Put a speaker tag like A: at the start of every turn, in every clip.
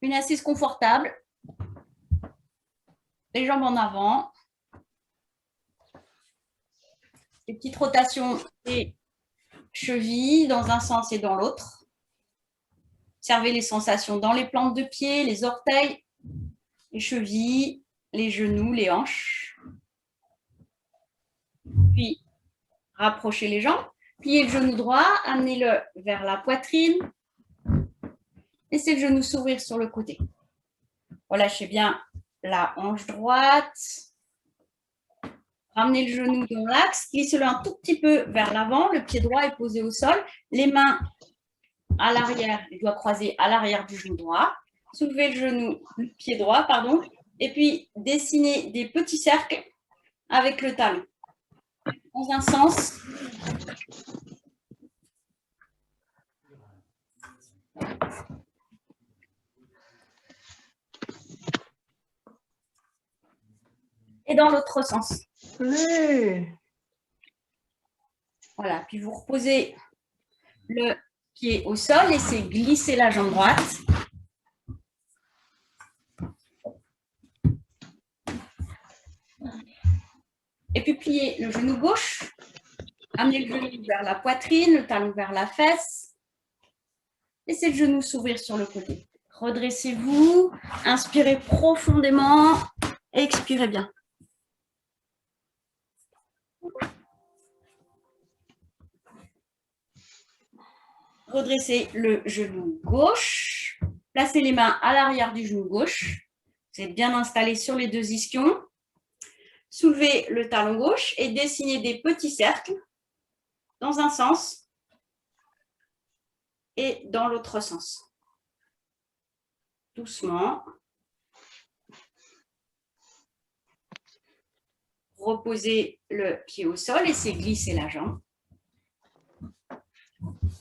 A: Une assise confortable. Les jambes en avant. Les petites rotations des chevilles dans un sens et dans l'autre. Observez les sensations dans les plantes de pied, les orteils, les chevilles, les genoux, les hanches. Puis, rapprochez les jambes. Pliez le genou droit, amenez-le vers la poitrine. Laissez le genou s'ouvrir sur le côté. Relâchez bien la hanche droite. Ramenez le genou dans l'axe. Glissez-le un tout petit peu vers l'avant. Le pied droit est posé au sol. Les mains à l'arrière, les doigts croisés à l'arrière du genou droit. Soulevez le genou, le pied droit, pardon. Et puis, dessinez des petits cercles avec le talon. Dans un sens. Et dans l'autre sens.
B: Oui.
A: Voilà, puis vous reposez le pied au sol, laissez glisser la jambe droite. Et puis pliez le genou gauche, amenez le genou vers la poitrine, le talon vers la fesse. Laissez le genou s'ouvrir sur le côté. Redressez-vous, inspirez profondément, expirez bien. Redressez le genou gauche. Placez les mains à l'arrière du genou gauche. Vous êtes bien installé sur les deux ischions. Soulevez le talon gauche et dessinez des petits cercles dans un sens et dans l'autre sens. Doucement. Reposez le pied au sol, laissez glisser la jambe.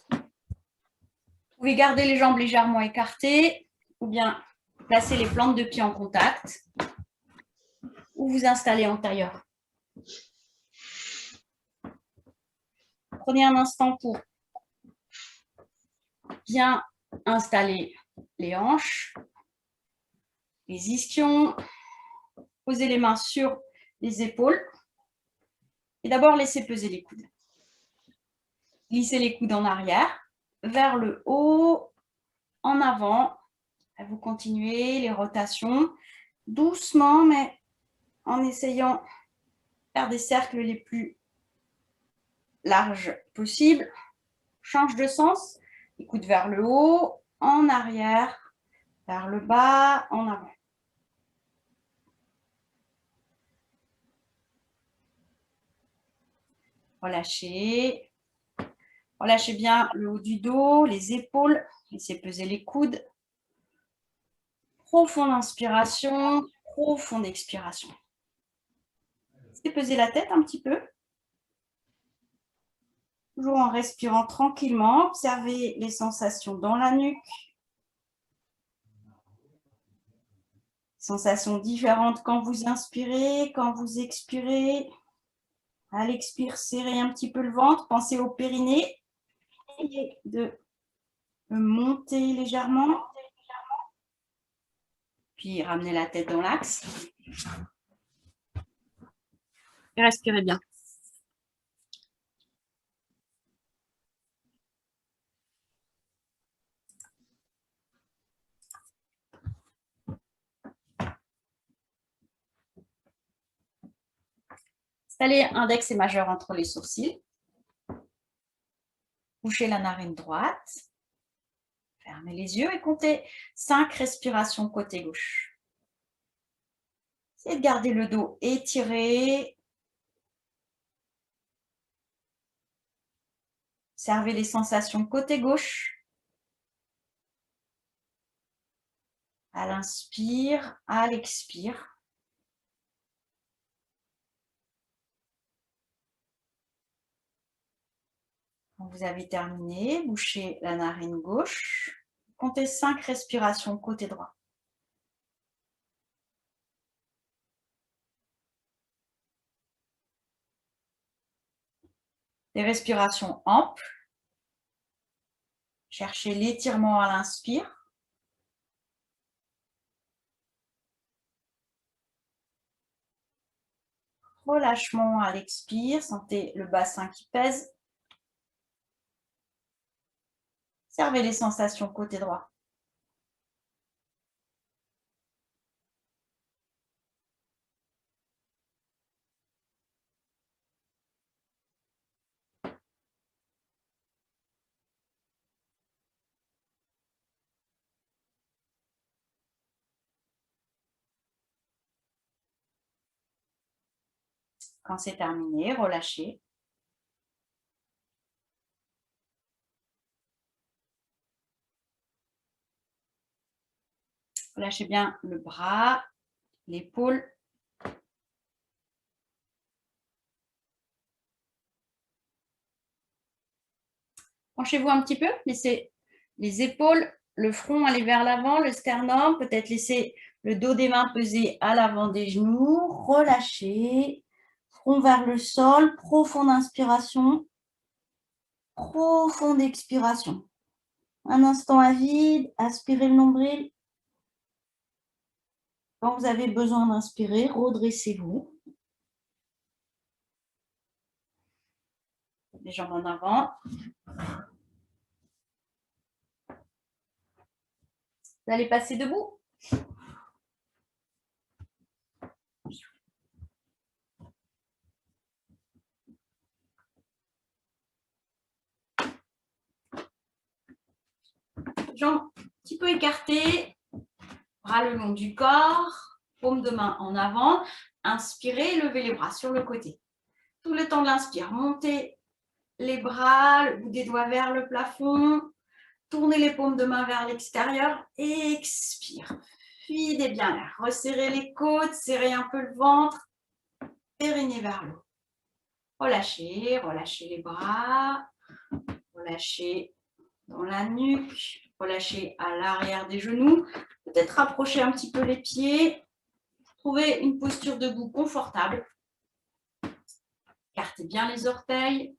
A: Vous pouvez garder les jambes légèrement écartées ou bien placer les plantes de pied en contact ou vous installer en tailleur. Prenez un instant pour bien installer les hanches, les ischions. Posez les mains sur les épaules et d'abord laissez peser les coudes. Glissez les coudes en arrière, vers le haut, en avant. Vous continuez les rotations doucement, mais en essayant de faire des cercles les plus larges possibles. Change de sens, les coudes vers le haut, en arrière, vers le bas, en avant. Relâchez. Relâchez bien le haut du dos, les épaules. Laissez peser les coudes. Profonde inspiration, profonde expiration. Laissez peser la tête un petit peu. Toujours en respirant tranquillement. Observez les sensations dans la nuque. Sensations différentes quand vous inspirez, quand vous expirez. À l'expire, serrez un petit peu le ventre. Pensez au périnée. Essayez de monter légèrement. Puis ramenez la tête dans l'axe. Et respirez bien. Installez index et majeur entre les sourcils. Bouchez la narine droite. Fermez les yeux et comptez 5 respirations côté gauche. Essayez de garder le dos étiré. Observez les sensations côté gauche. À l'inspire, à l'expire. Quand vous avez terminé, bouchez la narine gauche. Comptez 5 respirations côté droit. Des respirations amples. Cherchez l'étirement à l'inspire. Relâchement à l'expire. Sentez le bassin qui pèse. Observez les sensations côté droit. Quand c'est terminé, relâchez. Relâchez bien le bras, l'épaule. Penchez-vous un petit peu, laissez les épaules, le front aller vers l'avant, le sternum, peut-être laisser le dos des mains peser à l'avant des genoux. Relâchez, front vers le sol, profonde inspiration, profonde expiration. Un instant à vide, aspirez le nombril. Quand vous avez besoin d'inspirer, redressez-vous. Les jambes en avant. Vous allez passer debout. Jambes un petit peu écartées, bras le long du corps, paume de main en avant. Inspirez, levez les bras sur le côté. Tout le temps de l'inspire, montez les bras, le bout des doigts vers le plafond. Tournez les paumes de main vers l'extérieur. Expire. Videz bien l'air. Resserrez les côtes, serrez un peu le ventre. Périnée vers le haut. Relâchez, relâchez les bras. Relâchez dans la nuque. Relâchez à l'arrière des genoux. Peut-être rapprochez un petit peu les pieds. Trouvez une posture debout confortable. Écartez bien les orteils.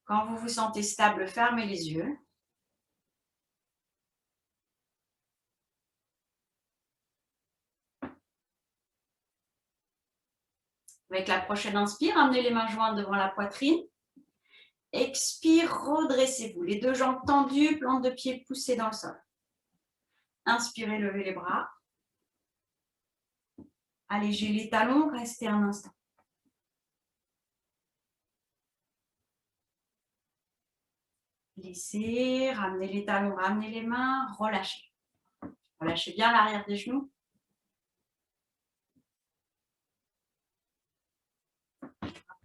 A: Quand vous vous sentez stable, fermez les yeux. Avec la prochaine inspire, amenez les mains jointes devant la poitrine. Expire, redressez-vous. Les deux jambes tendues, plante de pied poussée dans le sol. Inspirez, levez les bras. Allégez les talons, restez un instant. Laissez, ramenez les talons, ramenez les mains, relâchez. Relâchez bien l'arrière des genoux.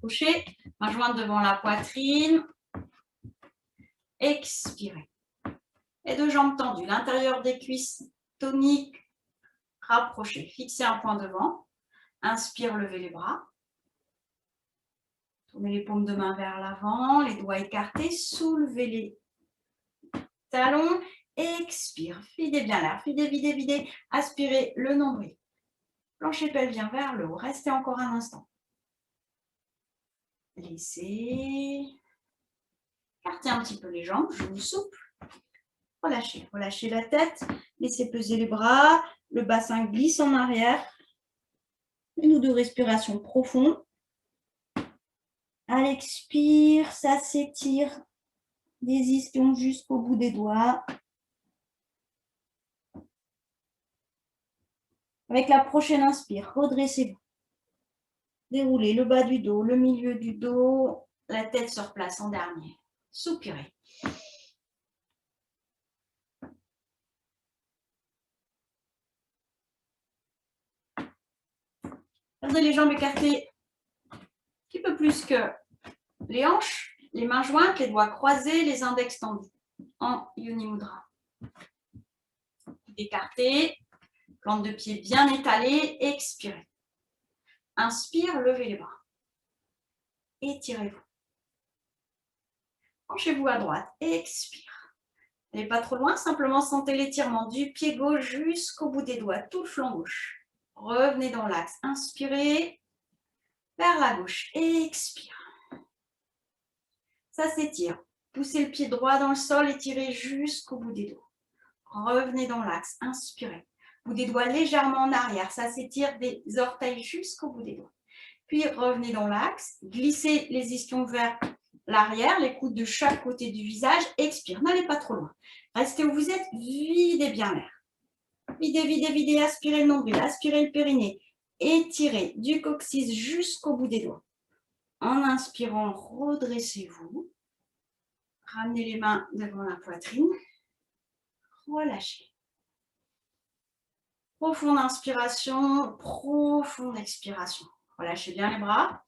A: Approchez, main jointe devant la poitrine. Expirez. Les deux jambes tendues, l'intérieur des cuisses tonique. Rapprochez, fixez un point devant. Inspire, levez les bras. Tournez les paumes de main vers l'avant, les doigts écartés, soulevez les talons. Expire, videz bien l'air, videz, videz, videz. Aspirez le nombril. Plancher pelvien vers le haut. Restez encore un instant. Laissez. Écartez un petit peu les jambes, genoux souples. Relâchez, relâchez la tête. Laissez peser les bras. Le bassin glisse en arrière. Une ou deux respirations profondes. À l'expire, ça s'étire. Des ischions jusqu'au bout des doigts. Avec la prochaine inspire, redressez-vous. Déroulez le bas du dos, le milieu du dos, la tête se replace en dernier. Soupirez. Gardez les jambes écartées un petit peu plus que les hanches, les mains jointes, les doigts croisés, les index tendus en Yoni Mudra. Écartez, plante de pied bien étalée, expirez. Inspire, levez les bras. Étirez-vous. Penchez-vous à droite, expire. N'allez pas trop loin, simplement sentez l'étirement du pied gauche jusqu'au bout des doigts, tout le flanc gauche. Revenez dans l'axe, inspirez vers la gauche, expire. Ça s'étire. Poussez le pied droit dans le sol, étirez jusqu'au bout des doigts. Revenez dans l'axe, inspirez. Bout des doigts légèrement en arrière, ça s'étire des orteils jusqu'au bout des doigts. Puis revenez dans l'axe, glissez les ischions vers l'arrière, les coudes de chaque côté du visage, expire, n'allez pas trop loin. Restez où vous êtes, videz bien l'air. Videz, videz, videz, aspirez le nombril, aspirez le périnée. Étirez du coccyx jusqu'au bout des doigts. En inspirant, redressez-vous. Ramenez les mains devant la poitrine. Relâchez. Profonde inspiration, profonde expiration. Relâchez bien les bras.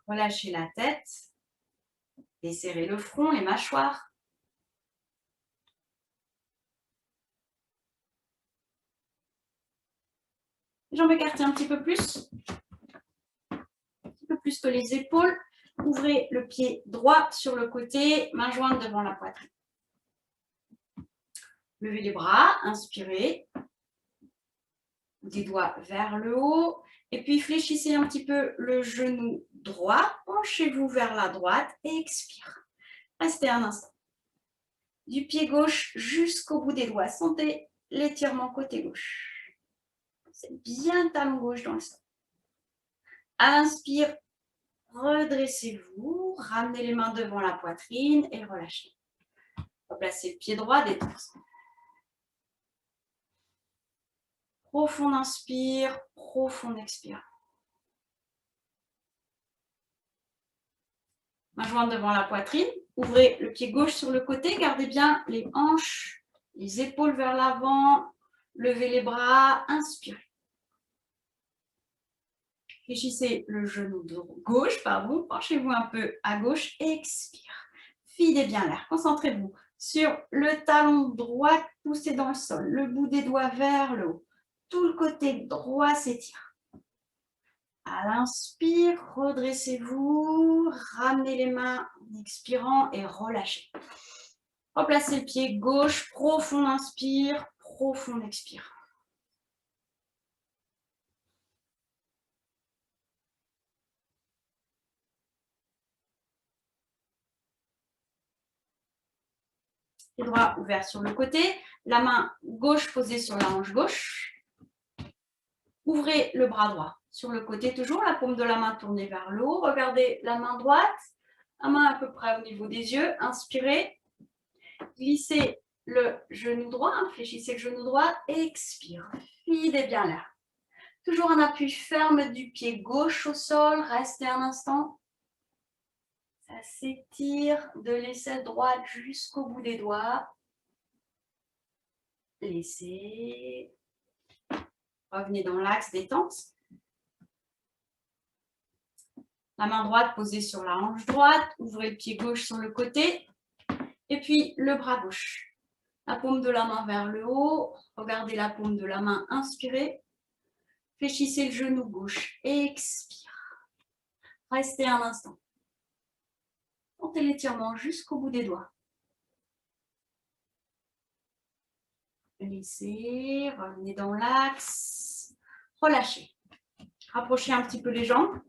A: Relâchez la tête. Desserrez le front, les mâchoires. Jambes écartées un petit peu plus. Un petit peu plus que les épaules. Ouvrez le pied droit sur le côté, main jointe devant la poitrine. Levez les bras, inspirez. Des doigts vers le haut. Et puis fléchissez un petit peu le genou droit. Penchez-vous vers la droite et expire. Restez un instant. Du pied gauche jusqu'au bout des doigts. Sentez l'étirement côté gauche. C'est bien le talon gauche dans le sol. À l'inspire, redressez-vous. Ramenez les mains devant la poitrine et relâchez. Replacez le pied droit, détendez. Profond inspire, profond expire. Main jointe devant la poitrine. Ouvrez le pied gauche sur le côté. Gardez bien les hanches, les épaules vers l'avant. Levez les bras. Inspirez. Fléchissez le genou gauche, penchez-vous un peu à gauche, expire. Videz bien l'air, concentrez-vous sur le talon droit poussé dans le sol, le bout des doigts vers le haut. Tout le côté droit s'étire. À l'inspire, redressez-vous, ramenez les mains en expirant et relâchez. Replacez le pied gauche, profond inspire, profond expire. Les bras ouverts sur le côté, la main gauche posée sur la hanche gauche. Ouvrez le bras droit sur le côté toujours, la paume de la main tournée vers le haut. Regardez la main droite, la main à peu près au niveau des yeux. Inspirez, glissez le genou droit, fléchissez le genou droit, expire. Videz bien l'air. Toujours un appui ferme du pied gauche au sol, restez un instant. Ça s'étire de l'aisselle droite jusqu'au bout des doigts. Laissez. Revenez dans l'axe détente. La main droite posée sur la hanche droite. Ouvrez le pied gauche sur le côté. Et puis le bras gauche. La paume de la main vers le haut. Regardez la paume de la main. Inspirez. Fléchissez le genou gauche. Expire. Restez un instant. Sentez l'étirement jusqu'au bout des doigts. Laissez, revenez dans l'axe. Relâchez. Rapprochez un petit peu les jambes.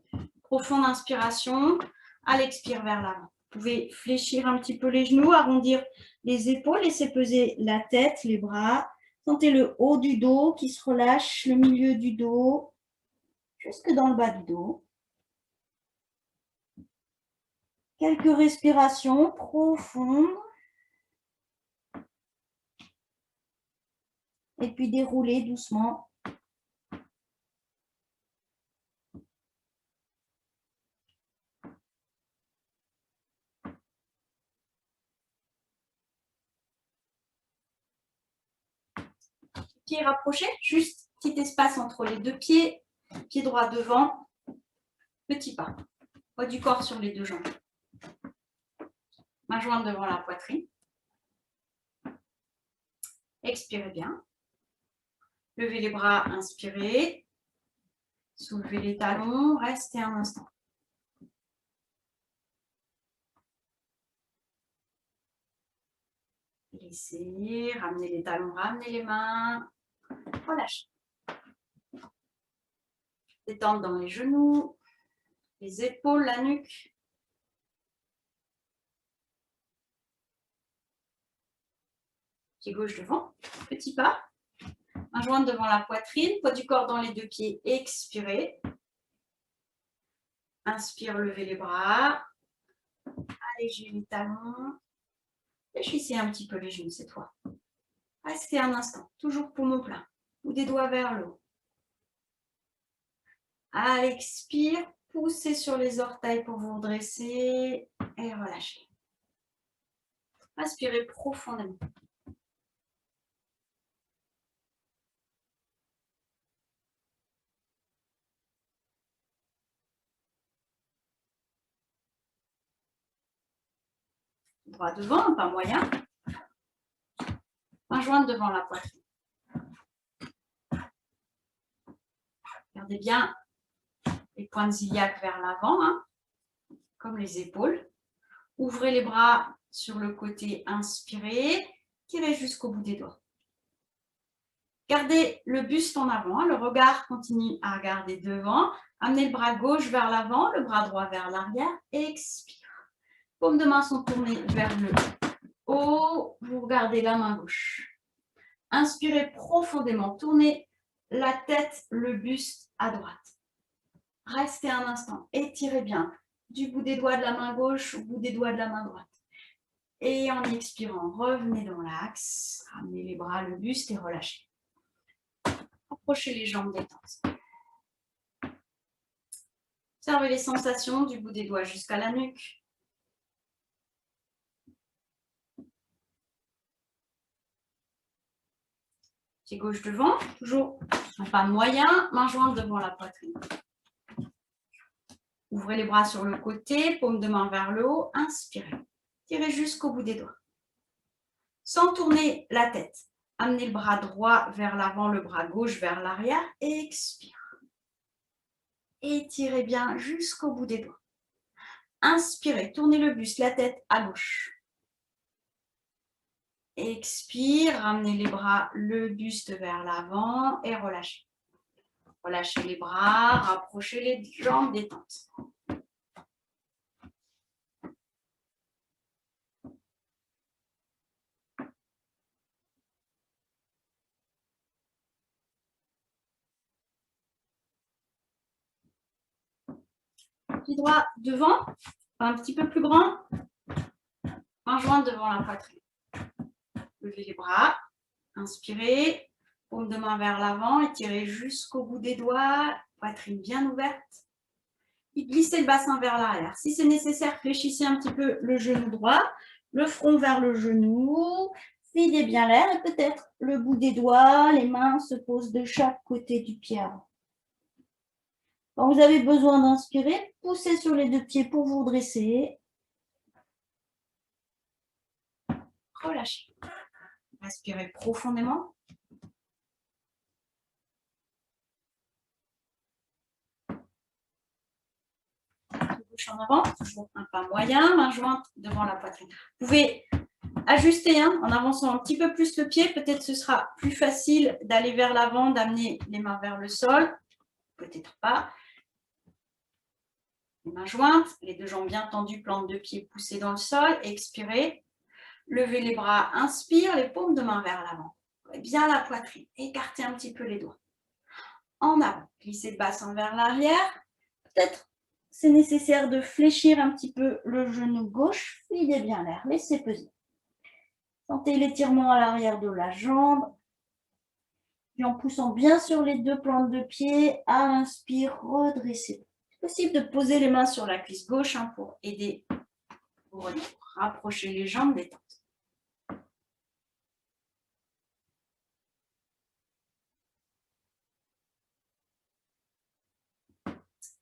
A: Profonde inspiration. À l'expire vers l'avant. Vous pouvez fléchir un petit peu les genoux, arrondir les épaules, laisser peser la tête, les bras. Sentez le haut du dos qui se relâche, le milieu du dos, jusque dans le bas du dos. Quelques respirations profondes. Et puis déroulez doucement. Pieds rapprochés, juste petit espace entre les deux pieds. Pied droit devant, petit pas. Poids du corps sur les deux jambes. Main jointe devant la poitrine. Expirez bien. Levez les bras, inspirez. Soulevez les talons, restez un instant. Laissez, ramenez les talons, ramenez les mains. Relâchez. Détente dans les genoux. les épaules, la nuque. Pied gauche devant, petit pas. Main jointe devant la poitrine, poids du corps dans les deux pieds, expirez. Inspire, levez les bras. Allégez les talons. Fléchissez un petit peu les genoux cette fois. Restez un instant, toujours poumon plein, ou des doigts vers le haut. À l'expire, poussez sur les orteils pour vous redresser et relâchez. Inspirez profondément. Droit devant, pas moyen. Main jointe devant la poitrine. Gardez bien les pointes iliaques vers l'avant, hein, comme les épaules. Ouvrez les bras sur le côté, inspirez. Tirez jusqu'au bout des doigts. Gardez le buste en avant, hein, le regard continue à regarder devant. Amenez le bras gauche vers l'avant, le bras droit vers l'arrière. Expire. Paumes de main sont tournées vers le haut. Vous regardez la main gauche. Inspirez profondément. Tournez la tête, le buste à droite. Restez un instant. Étirez bien du bout des doigts de la main gauche au bout des doigts de la main droite. Et en expirant, revenez dans l'axe. Ramenez les bras, le buste et relâchez. Approchez les jambes détentes. Observez les sensations du bout des doigts jusqu'à la nuque. Pied gauche devant, toujours un pas moyen, main jointe devant la poitrine. Ouvrez les bras sur le côté, paume de main vers le haut, inspirez. Tirez jusqu'au bout des doigts. Sans tourner la tête, amenez le bras droit vers l'avant, le bras gauche vers l'arrière, expire. Étirez bien jusqu'au bout des doigts. Inspirez, tournez le buste, la tête à gauche. Expire, ramenez les bras, le buste vers l'avant et relâchez. Relâchez les bras, rapprochez les jambes détentes. Pied droit devant, un petit peu plus grand. Main jointe devant la poitrine. Levez les bras, inspirez, paume de main vers l'avant, étirez jusqu'au bout des doigts, poitrine bien ouverte. Et glissez le bassin vers l'arrière. Si c'est nécessaire, fléchissez un petit peu le genou droit, le front vers le genou, videz bien l'air et peut-être le bout des doigts, les mains se posent de chaque côté du pied avant. Quand vous avez besoin d'inspirer, poussez sur les deux pieds pour vous redresser. Relâchez. Respirez profondément. Bouche en avant, toujours un pas moyen, main jointe devant la poitrine. Vous pouvez ajuster en avançant un petit peu plus le pied. Peut-être ce sera plus facile d'aller vers l'avant, d'amener les mains vers le sol. Peut-être pas. Les mains jointes, les deux jambes bien tendues, plante de pied poussée dans le sol. Expirez. Levez les bras, inspire, les paumes de main vers l'avant. Bien la poitrine. Écartez un petit peu les doigts. En avant. Glissez le bassin vers l'arrière. Peut-être c'est nécessaire de fléchir un petit peu le genou gauche. Videz bien l'air. Laissez peser. Sentez l'étirement à l'arrière de la jambe. Puis en poussant bien sur les deux plantes de pied, à l'inspire, redressez. C'est possible de poser les mains sur la cuisse gauche pour aider pour rapprocher les jambes détente.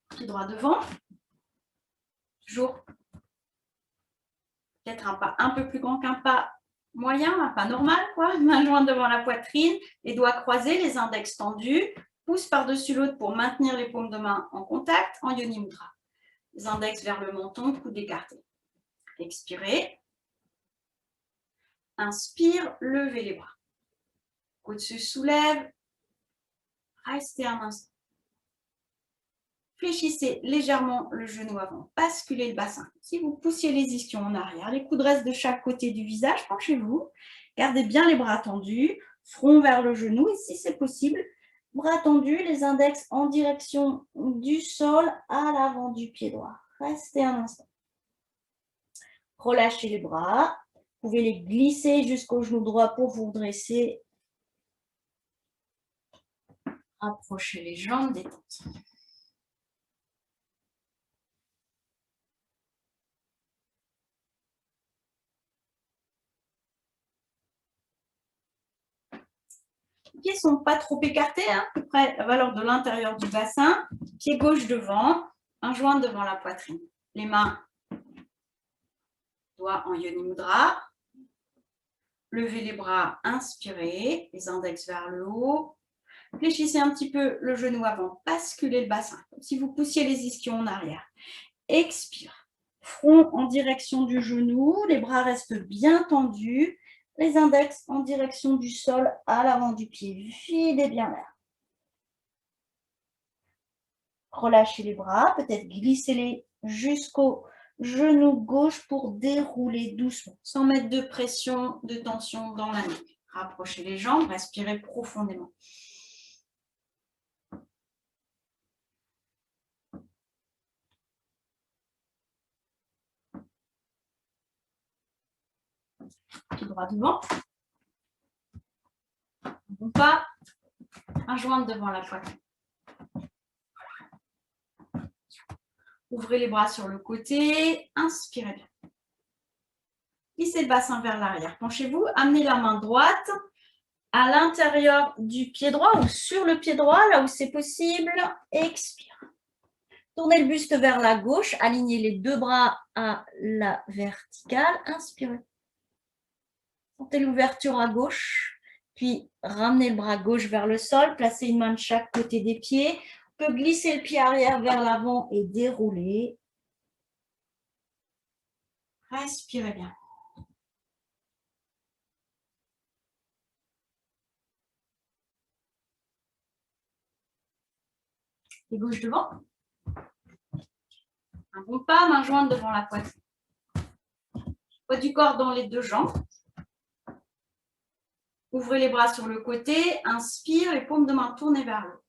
A: Pied droit devant. Toujours peut-être un pas un peu plus grand qu'un pas moyen, un pas normal, quoi. Main jointe devant la poitrine, les doigts croisés, les index tendus, pouce par-dessus l'autre pour maintenir les paumes de main en contact en Yoni Mudra. Les index vers le menton, coude écarté. Expirez. Inspire, levez les bras. Coude se soulève. Restez un instant. Fléchissez légèrement le genou avant, basculez le bassin. Si vous poussiez les ischions en arrière, les coudes restent de chaque côté du visage, penchez-vous. Gardez bien les bras tendus, front vers le genou et si c'est possible, bras tendus, les index en direction du sol à l'avant du pied droit. Restez un instant. Relâchez les bras. Vous pouvez les glisser jusqu'au genou droit pour vous redresser. Approchez les jambes, détente. Les pieds ne sont pas trop écartés, à peu près la valeur de l'intérieur du bassin. Pied gauche devant, un joint devant la poitrine. Les mains, doigts en Yoni Mudra. Levez les bras, inspirez, les index vers le haut. Fléchissez un petit peu le genou avant, basculez le bassin, comme si vous poussiez les ischions en arrière. Expire. Front en direction du genou, les bras restent bien tendus, les index en direction du sol à l'avant du pied. Videz bien l'air. Relâchez les bras, peut-être glissez-les jusqu'au genou gauche pour dérouler doucement, sans mettre de pression, de tension dans la nuque. Rapprochez les jambes, respirez profondément. Pied droit devant. Bon pas. Un joint devant la poitrine. Ouvrez les bras sur le côté. Inspirez bien. Glissez le bassin vers l'arrière. Penchez-vous. Amenez la main droite à l'intérieur du pied droit ou sur le pied droit, là où c'est possible. Expire. Tournez le buste vers la gauche. Alignez les deux bras à la verticale. Inspirez. Sentez l'ouverture à gauche. Puis ramenez le bras gauche vers le sol. Placez une main de chaque côté des pieds. On peut glisser le pied arrière vers l'avant et dérouler. Respirez bien. Et gauche devant. Un bon pas, main jointe devant la poitrine. Poids du corps dans les deux jambes. Ouvrez les bras sur le côté. Inspire, les paumes de main tournées vers le haut.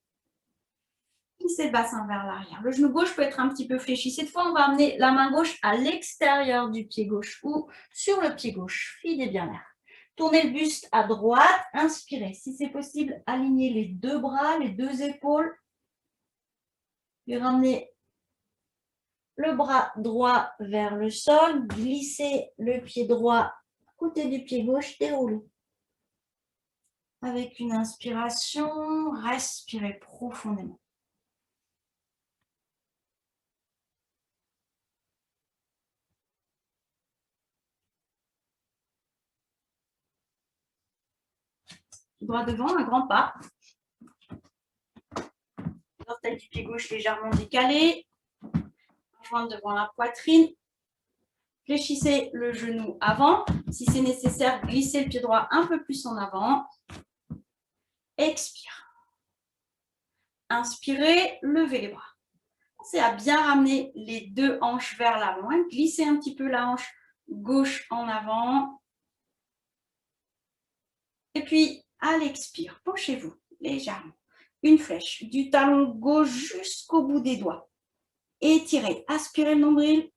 A: Glissez le bassin vers l'arrière. Le genou gauche peut être un petit peu fléchi. Cette fois, on va amener la main gauche à l'extérieur du pied gauche ou sur le pied gauche. Videz bien l'air. Tournez le buste à droite. Inspirez. Si c'est possible, alignez les deux bras, les deux épaules. Puis ramenez le bras droit vers le sol. Glissez le pied droit à côté du pied gauche. Déroulez. Avec une inspiration, respirez profondément. Droit devant, un grand pas. L'orteil du pied gauche légèrement décalé. Jointe devant la poitrine. Fléchissez le genou avant. Si c'est nécessaire, glissez le pied droit un peu plus en avant. Expire. Inspirez, levez les bras. Pensez à bien ramener les deux hanches vers l'avant. Glissez un petit peu la hanche gauche en avant. Et puis, à l'expire, penchez-vous légèrement. Une flèche du talon gauche jusqu'au bout des doigts. Étirez, aspirez le nombril.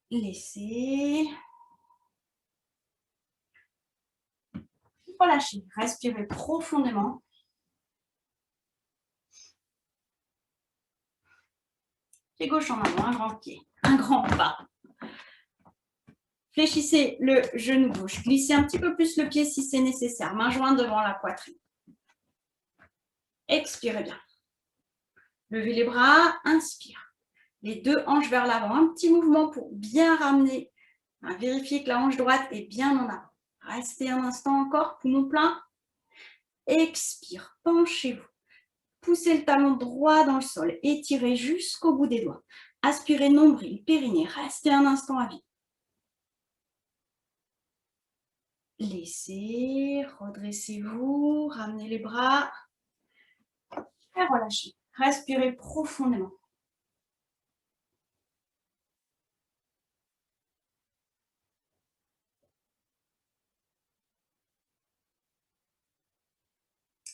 A: Laissez. Relâchez, respirez profondément. Pied gauche en avant, un grand pied, un grand pas. Fléchissez le genou gauche. Glissez un petit peu plus le pied si c'est nécessaire. Main jointe devant la poitrine. Expirez bien. Levez les bras, inspire. Les deux hanches vers l'avant. Un petit mouvement pour bien ramener. Vérifiez que la hanche droite est bien en avant. Restez un instant encore, poumon plein. Expire, penchez-vous. Poussez le talon droit dans le sol. Étirez jusqu'au bout des doigts. Aspirez nombril, périnée. Restez un instant à vide. Laissez, redressez-vous, ramenez les bras. Et relâchez. Respirez profondément.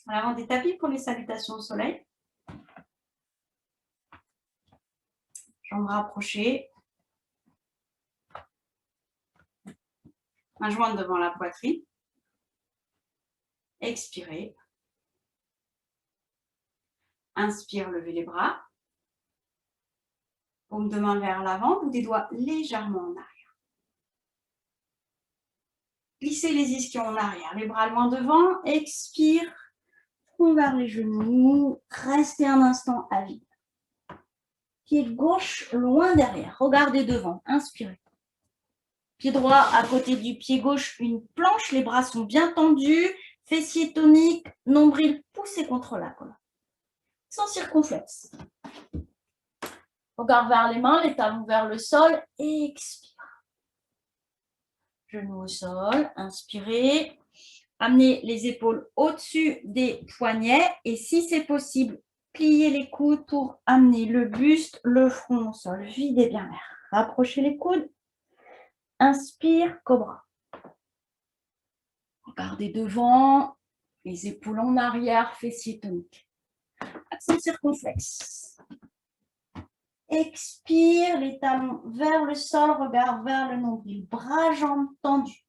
A: À l'avant des tapis pour les salutations au soleil. Jambes rapprochées. Main jointe devant la poitrine. Expirez. Inspire, levez les bras. Paume de main vers l'avant, bout des doigts légèrement en arrière. Glissez les ischions en arrière, les bras loin devant. Expire. Front vers les genoux. Restez un instant à vide. Pied gauche loin derrière. Regardez devant. Inspirez. Pied droit à côté du pied gauche, une planche. Les bras sont bien tendus. Fessiers toniques. Nombril poussé contre la colonne. Sans circonflexe. Regard vers les mains, les talons vers le sol. Expire. Genoux au sol. Inspirez. Amenez les épaules au-dessus des poignets. Et si c'est possible, pliez les coudes pour amener le buste, le front au sol. Videz bien l'air. Rapprochez les coudes. Inspire, cobra. Regardez devant, les épaules en arrière, fessiers toniques. Accent circonflexe. Expire, les talons vers le sol, regard vers le nombril. Bras, jambes tendus.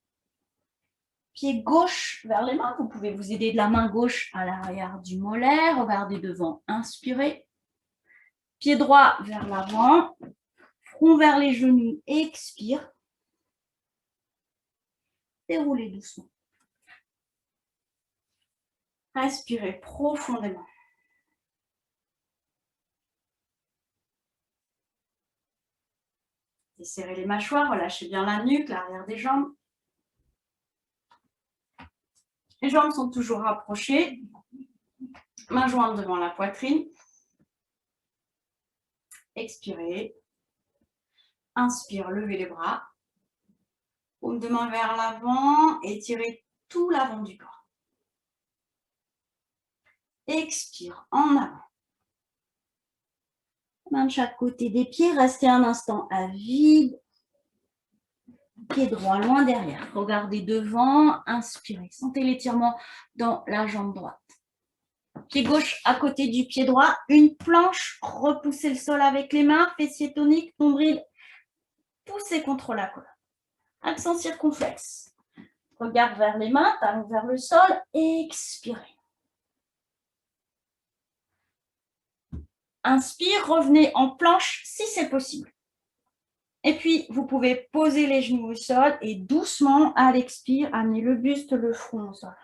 A: Pied gauche vers les mains. Vous pouvez vous aider de la main gauche à l'arrière du mollet. Regardez devant, inspirez. Pied droit vers l'avant. Front vers les genoux, expire. Déroulez doucement. Respirez profondément. Desserrez les mâchoires, relâchez bien la nuque, l'arrière des jambes. Les jambes sont toujours rapprochées. Main jointe devant la poitrine. Expirez. Inspire, levez les bras. Paume de main vers l'avant, étirez tout l'avant du corps. Expire, en avant. Main de chaque côté des pieds, restez un instant à vide. Pied droit loin derrière. Regardez devant, inspirez. Sentez l'étirement dans la jambe droite. Pied gauche à côté du pied droit. Une planche, repoussez le sol avec les mains. Fessiers toniques, nombril, poussez contre la colonne. Accent circonflexe. Regard vers les mains, talons vers le sol. Expirez. Inspire, revenez en planche si c'est possible. Et puis, vous pouvez poser les genoux au sol et doucement, à l'expire, amener le buste, le front au sol.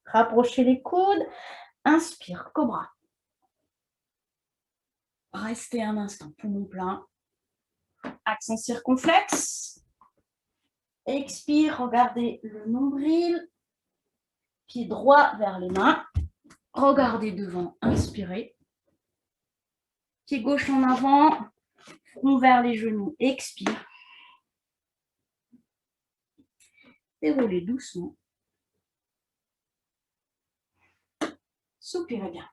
A: Rapprochez les coudes. Inspire, cobra. Restez un instant, poumon plein. Accent circonflexe. Expire, regardez le nombril. Pied droit vers les mains. Regardez devant, inspirez. Pied gauche en avant. Front vers les genoux, expire. Déroulez doucement. Soupirez bien.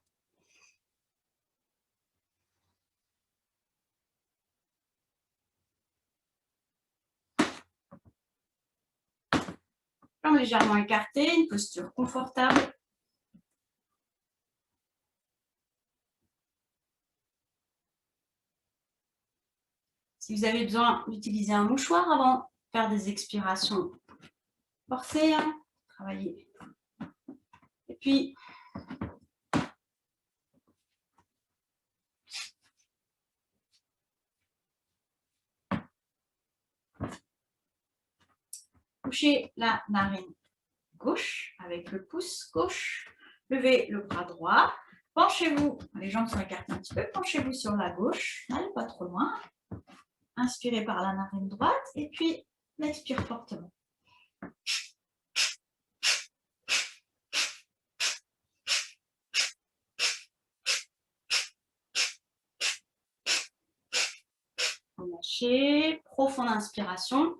A: Jambes légèrement écartées, une posture confortable. Si vous avez besoin d'utiliser un mouchoir avant de faire des expirations forcées, travaillez. Et puis, touchez la narine gauche avec le pouce gauche. Levez le bras droit. Penchez-vous, les jambes sont écartées un petit peu, penchez-vous sur la gauche, n'allez pas trop loin. Inspirez par la narine droite et puis expire fortement. Lâchez, profonde inspiration.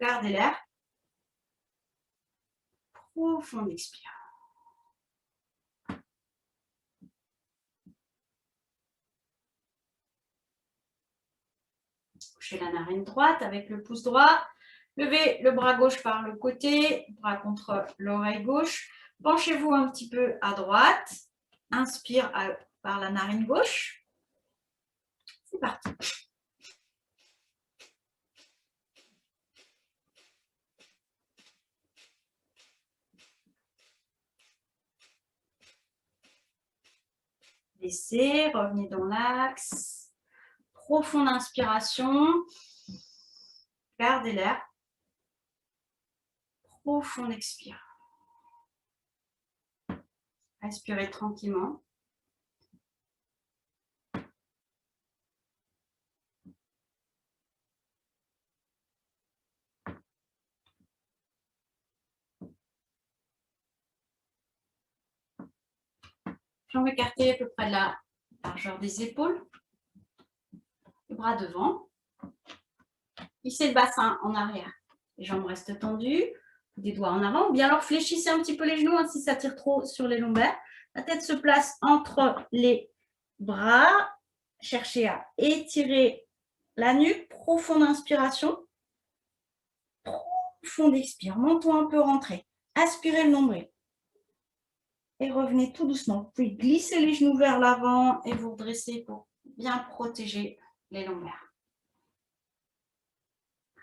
A: Gardez l'air. Profonde expire. Bouchez la narine droite avec le pouce droit. Levez le bras gauche par le côté, bras contre l'oreille gauche. Penchez-vous un petit peu à droite. Inspire par la narine gauche. C'est parti. Laissez, revenez dans l'axe. Profonde inspiration. Gardez l'air. Profonde expire. Respirez tranquillement. Jambes écartées à peu près de la largeur des épaules. Les bras devant. Plissez le bassin en arrière. Les jambes restent tendues. Des doigts en avant. Ou bien alors fléchissez un petit peu les genoux si ça tire trop sur les lombaires. La tête se place entre les bras. Cherchez à étirer la nuque. Profonde inspiration. Profonde expire. Menton un peu rentré. Aspirez le nombril. Et revenez tout doucement. Vous pouvez glisser les genoux vers l'avant et vous redresser pour bien protéger les lombaires.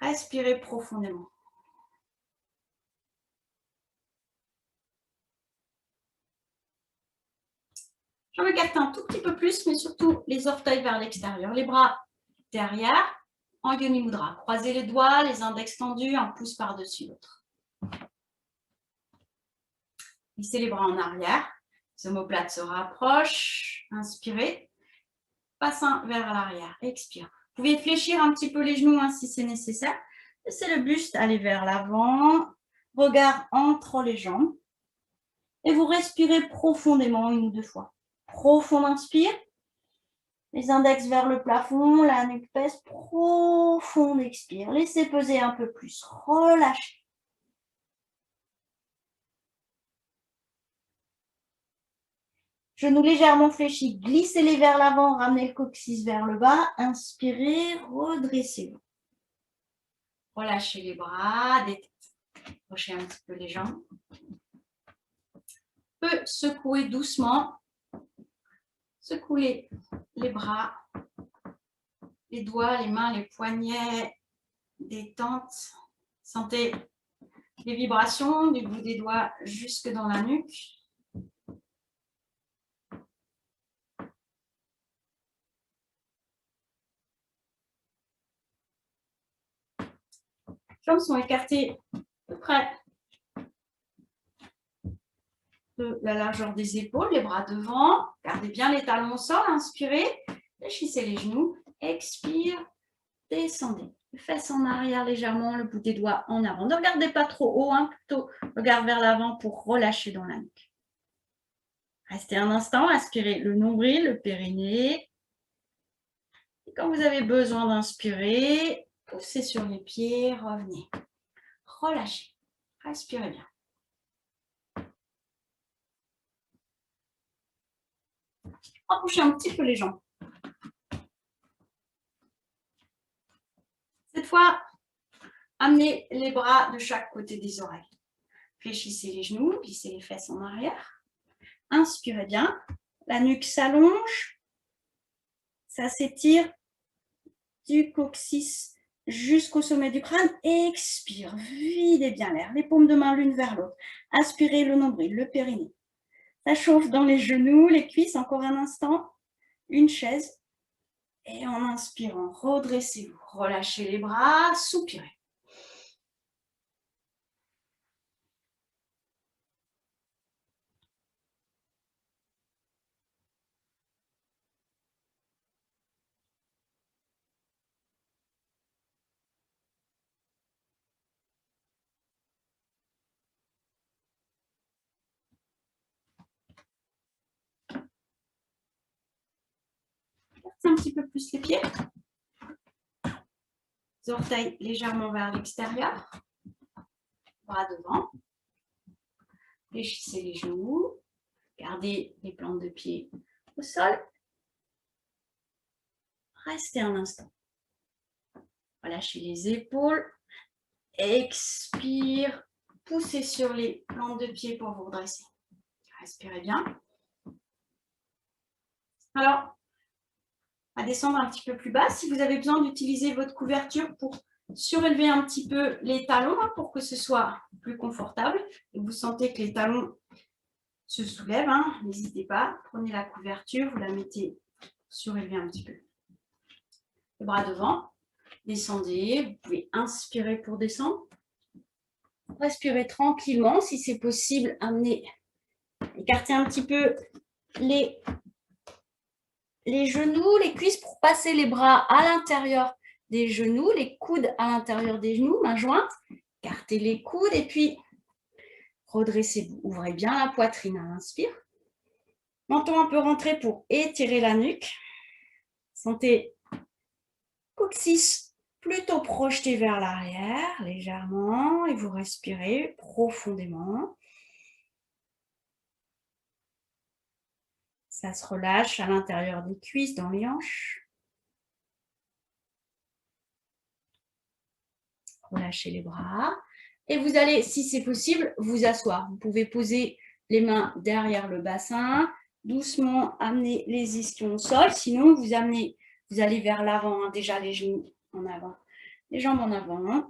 A: Respirez profondément. Je m'écarte un tout petit peu plus, mais surtout les orteils vers l'extérieur. Les bras derrière, en Yoni Mudra. Croisez les doigts, les index tendus, un pouce par-dessus l'autre. Lissez les bras en arrière. Les omoplates se rapprochent. Inspirez. Bassin vers l'arrière. Expire. Vous pouvez fléchir un petit peu les genoux si c'est nécessaire. Laissez le buste aller vers l'avant. Regard entre les jambes. Et vous respirez profondément 1 ou 2 fois. Profond inspire. Les index vers le plafond, la nuque pèse. Profond expire. Laissez peser un peu plus. Relâchez. Genoux légèrement fléchis, glissez-les vers l'avant, ramenez le coccyx vers le bas. Inspirez, redressez-vous. Relâchez les bras, décrochez un petit peu les jambes. Peu secouer doucement. Secouez les bras, les doigts, les mains, les poignets, détente. Sentez les vibrations du bout des doigts jusque dans la nuque. Les jambes sont écartées à peu près de la largeur des épaules, les bras devant. Gardez bien les talons au sol, inspirez, fléchissez les genoux, expire, descendez. Les fesses en arrière légèrement, le bout des doigts en avant. Ne regardez pas trop haut, plutôt regard vers l'avant pour relâcher dans la nuque. Restez un instant, aspirez le nombril, le périnée. Et quand vous avez besoin d'inspirer, poussez sur les pieds, revenez. Relâchez, respirez bien. Rapprochez un petit peu les jambes. Cette fois, amenez les bras de chaque côté des oreilles. Fléchissez les genoux, glissez les fesses en arrière. Inspirez bien. La nuque s'allonge. Ça s'étire du coccyx jusqu'au sommet du crâne. Expire. Videz bien l'air. Les paumes de main l'une vers l'autre. Aspirez le nombril, le périnée. Ça chauffe dans les genoux, les cuisses. Encore un instant. Une chaise. Et en inspirant, redressez-vous. Relâchez les bras. Soupirez. Un petit peu plus les pieds. Les orteils légèrement vers l'extérieur. Bras devant. Fléchissez les genoux. Gardez les plantes de pied au sol. Restez un instant. Relâchez les épaules. Expire. Poussez sur les plantes de pied pour vous redresser. Respirez bien. Alors, à descendre un petit peu plus bas. Si vous avez besoin d'utiliser votre couverture pour surélever un petit peu les talons pour que ce soit plus confortable et vous sentez que les talons se soulèvent, n'hésitez pas. Prenez la couverture, vous la mettez surélevée un petit peu. Les bras devant, descendez. Vous pouvez inspirer pour descendre. Respirez tranquillement. Si c'est possible, écartez un petit peu les genoux, les cuisses pour passer les bras à l'intérieur des genoux, les coudes à l'intérieur des genoux, mains jointes. Écartez les coudes et puis redressez-vous. Ouvrez bien la poitrine à l'inspire. Menton un peu rentré pour étirer la nuque. Sentez coccyx plutôt projeté vers l'arrière, légèrement, et vous respirez profondément. Ça se relâche à l'intérieur des cuisses, dans les hanches. Relâchez les bras. Et vous allez, si c'est possible, vous asseoir. Vous pouvez poser les mains derrière le bassin, doucement amener les ischions au sol. Sinon, vous allez vers l'avant, déjà les genoux en avant, les jambes en avant.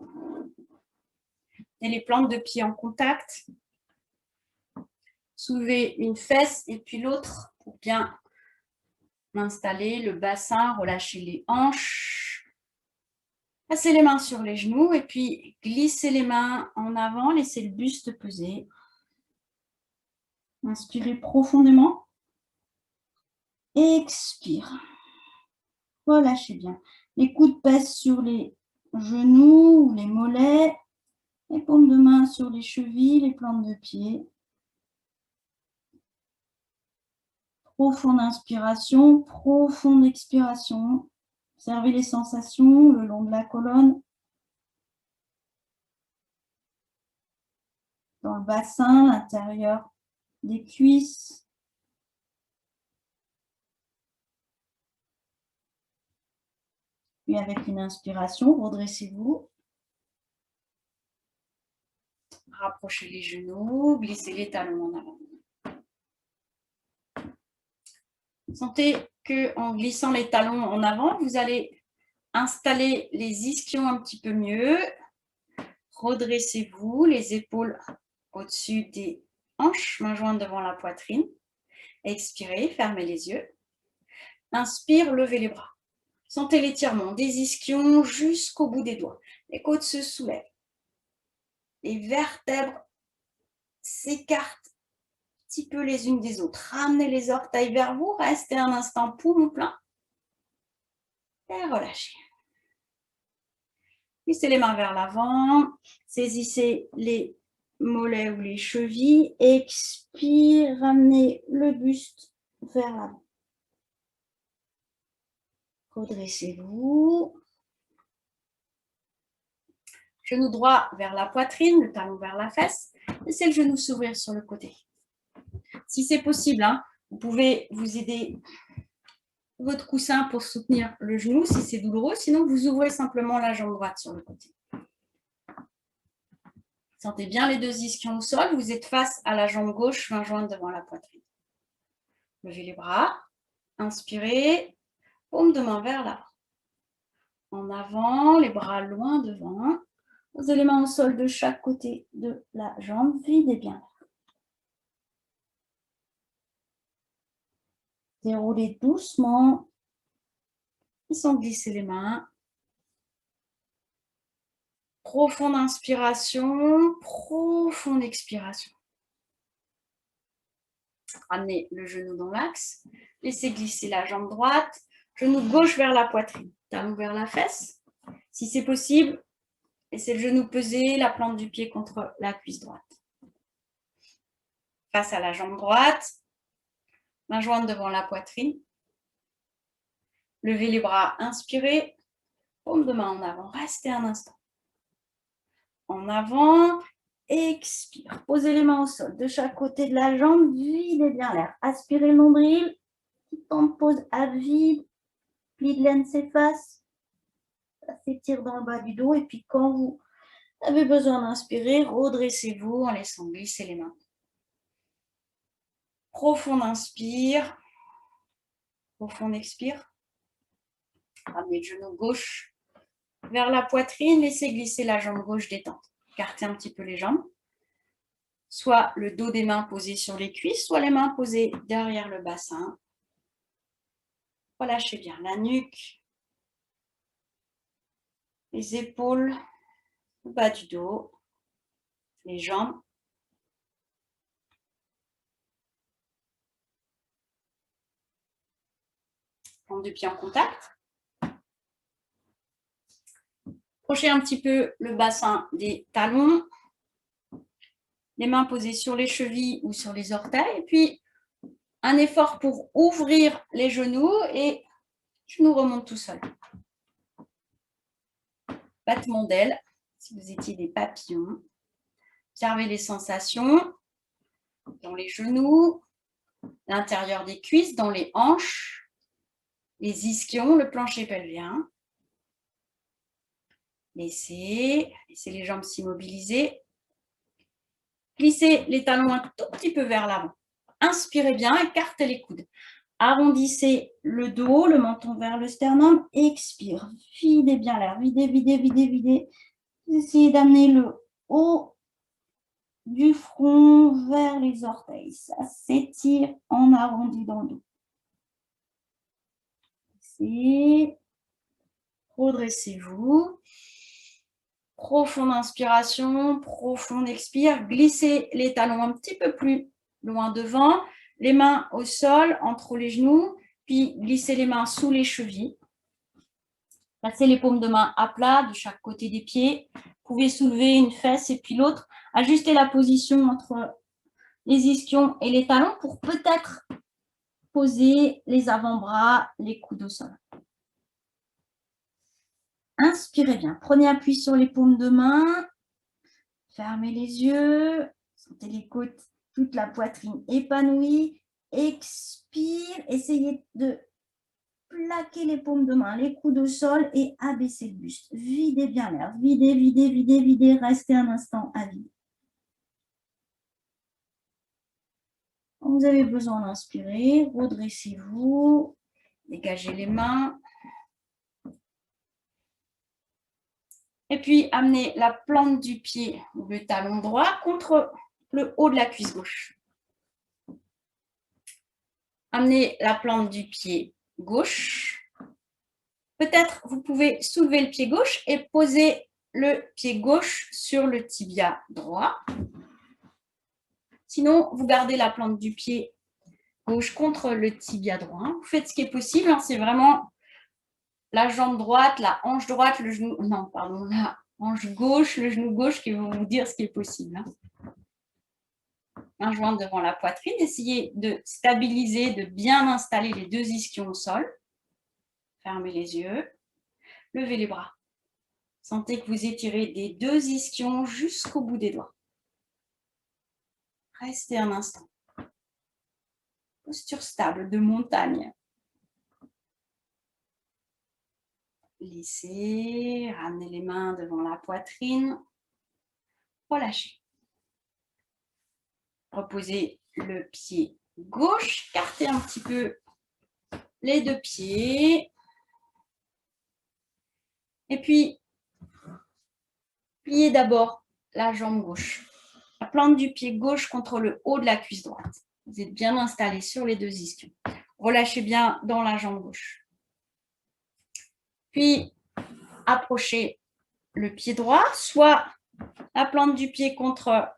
A: Et les plantes de pied en contact. Soulevez une fesse et puis l'autre pour bien installer le bassin, relâchez les hanches. Passez les mains sur les genoux et puis glissez les mains en avant, laissez le buste peser. Inspirez profondément. Expire. Relâchez bien. Les coudes pèsent sur les genoux ou les mollets. Les paumes de main sur les chevilles, les plantes de pied. Profonde inspiration, profonde expiration. Observez les sensations le long de la colonne. Dans le bassin, l'intérieur des cuisses. Puis avec une inspiration, redressez-vous. Rapprochez les genoux, glissez les talons en avant. Sentez qu'en glissant les talons en avant, vous allez installer les ischions un petit peu mieux. Redressez-vous, les épaules au-dessus des hanches, mains jointes devant la poitrine. Expirez, fermez les yeux. Inspire, levez les bras. Sentez l'étirement des ischions jusqu'au bout des doigts. Les côtes se soulèvent. Les vertèbres s'écartent un petit peu les unes des autres. Ramenez les orteils vers vous. Restez un instant poumon plein. Et relâchez. Glissez les mains vers l'avant. Saisissez les mollets ou les chevilles. Expire, ramenez le buste vers l'avant. Redressez-vous. Genou droit vers la poitrine, le talon vers la fesse. Laissez le genou s'ouvrir sur le côté. Si c'est possible, vous pouvez vous aider votre coussin pour soutenir le genou si c'est douloureux. Sinon, vous ouvrez simplement la jambe droite sur le côté. Sentez bien les deux ischions au sol. Vous êtes face à la jambe gauche, main jointe devant la poitrine. Levez les bras. Inspirez. Paume de main vers l'avant. En avant, les bras loin devant. Posez les mains au sol de chaque côté de la jambe. Videz bien l'air. Déroulez doucement. Et sans glisser les mains. Profonde inspiration, profonde expiration. Ramenez le genou dans l'axe. Laissez glisser la jambe droite. Genou gauche vers la poitrine. Talon vers la fesse. Si c'est possible, laissez le genou peser, la plante du pied contre la cuisse droite. Face à la jambe droite. Main jointe devant la poitrine. Levez les bras, inspirez. Paume de main en avant. Restez un instant. En avant. Expire. Posez les mains au sol de chaque côté de la jambe. Videz bien l'air. Aspirez le nombril. Petit temps de pause à vide. Pli de l'aine s'efface. ça s'étire dans le bas du dos. Et puis quand vous avez besoin d'inspirer, redressez-vous en laissant glisser les mains. Profond inspire. Profond expire. Ramenez le genou gauche vers la poitrine. Laissez glisser la jambe gauche détente. Écartez un petit peu les jambes. Soit le dos des mains posé sur les cuisses, soit les mains posées derrière le bassin. Relâchez bien la nuque, les épaules, le bas du dos, les jambes. Plante du pied en contact. Approchez un petit peu le bassin des talons. Les mains posées sur les chevilles ou sur les orteils. Et puis, un effort pour ouvrir les genoux et genoux remontent tout seul. Battement d'ailes, si vous étiez des papillons. Observez les sensations dans les genoux, l'intérieur des cuisses, dans les hanches, les ischions, le plancher pelvien. Laissez les jambes s'immobiliser. Glissez les talons un tout petit peu vers l'avant. Inspirez bien, écartez les coudes. Arrondissez le dos, le menton vers le sternum. Expire. Videz bien l'air. Videz, videz, videz, videz. Essayez d'amener le haut du front vers les orteils. Ça s'étire en arrondi dans le dos. Redressez-vous. Profonde inspiration, profonde expire. Glissez les talons un petit peu plus loin devant. Les mains au sol, entre les genoux. Puis glissez les mains sous les chevilles. Passez les paumes de main à plat de chaque côté des pieds. Vous pouvez soulever une fesse et puis l'autre. Ajustez la position entre les ischions et les talons pour peut-être poser les avant-bras, les coudes au sol. Inspirez bien. Prenez appui sur les paumes de main. Fermez les yeux. Sentez les côtes, toute la poitrine épanouie. Expire. Essayez de plaquer les paumes de main, les coudes au sol et abaisser le buste. Videz bien l'air. Videz, videz, videz, videz. Restez un instant à vide. Quand vous avez besoin d'inspirer, redressez-vous. Dégagez les mains. Et puis, amenez la plante du pied ou le talon droit contre le haut de la cuisse gauche. Amenez la plante du pied gauche. Peut-être vous pouvez soulever le pied gauche et poser le pied gauche sur le tibia droit. Sinon, vous gardez la plante du pied gauche contre le tibia droit. Vous faites ce qui est possible. C'est vraiment la jambe droite, la hanche droite, le genou... Non, pardon, la hanche gauche, le genou gauche qui vont vous dire ce qui est possible. Main jointe devant la poitrine. Essayez de stabiliser, de bien installer les deux ischions au sol. Fermez les yeux. Levez les bras. Sentez que vous étirez des deux ischions jusqu'au bout des doigts. Restez un instant. Posture stable de montagne. Laissez, ramenez les mains devant la poitrine. Relâchez. Reposez le pied gauche. Écartez un petit peu les deux pieds. Et puis, pliez d'abord la jambe gauche. La plante du pied gauche contre le haut de la cuisse droite. Vous êtes bien installé sur les deux ischions. Relâchez bien dans la jambe gauche. Puis, approchez le pied droit, soit la plante du pied contre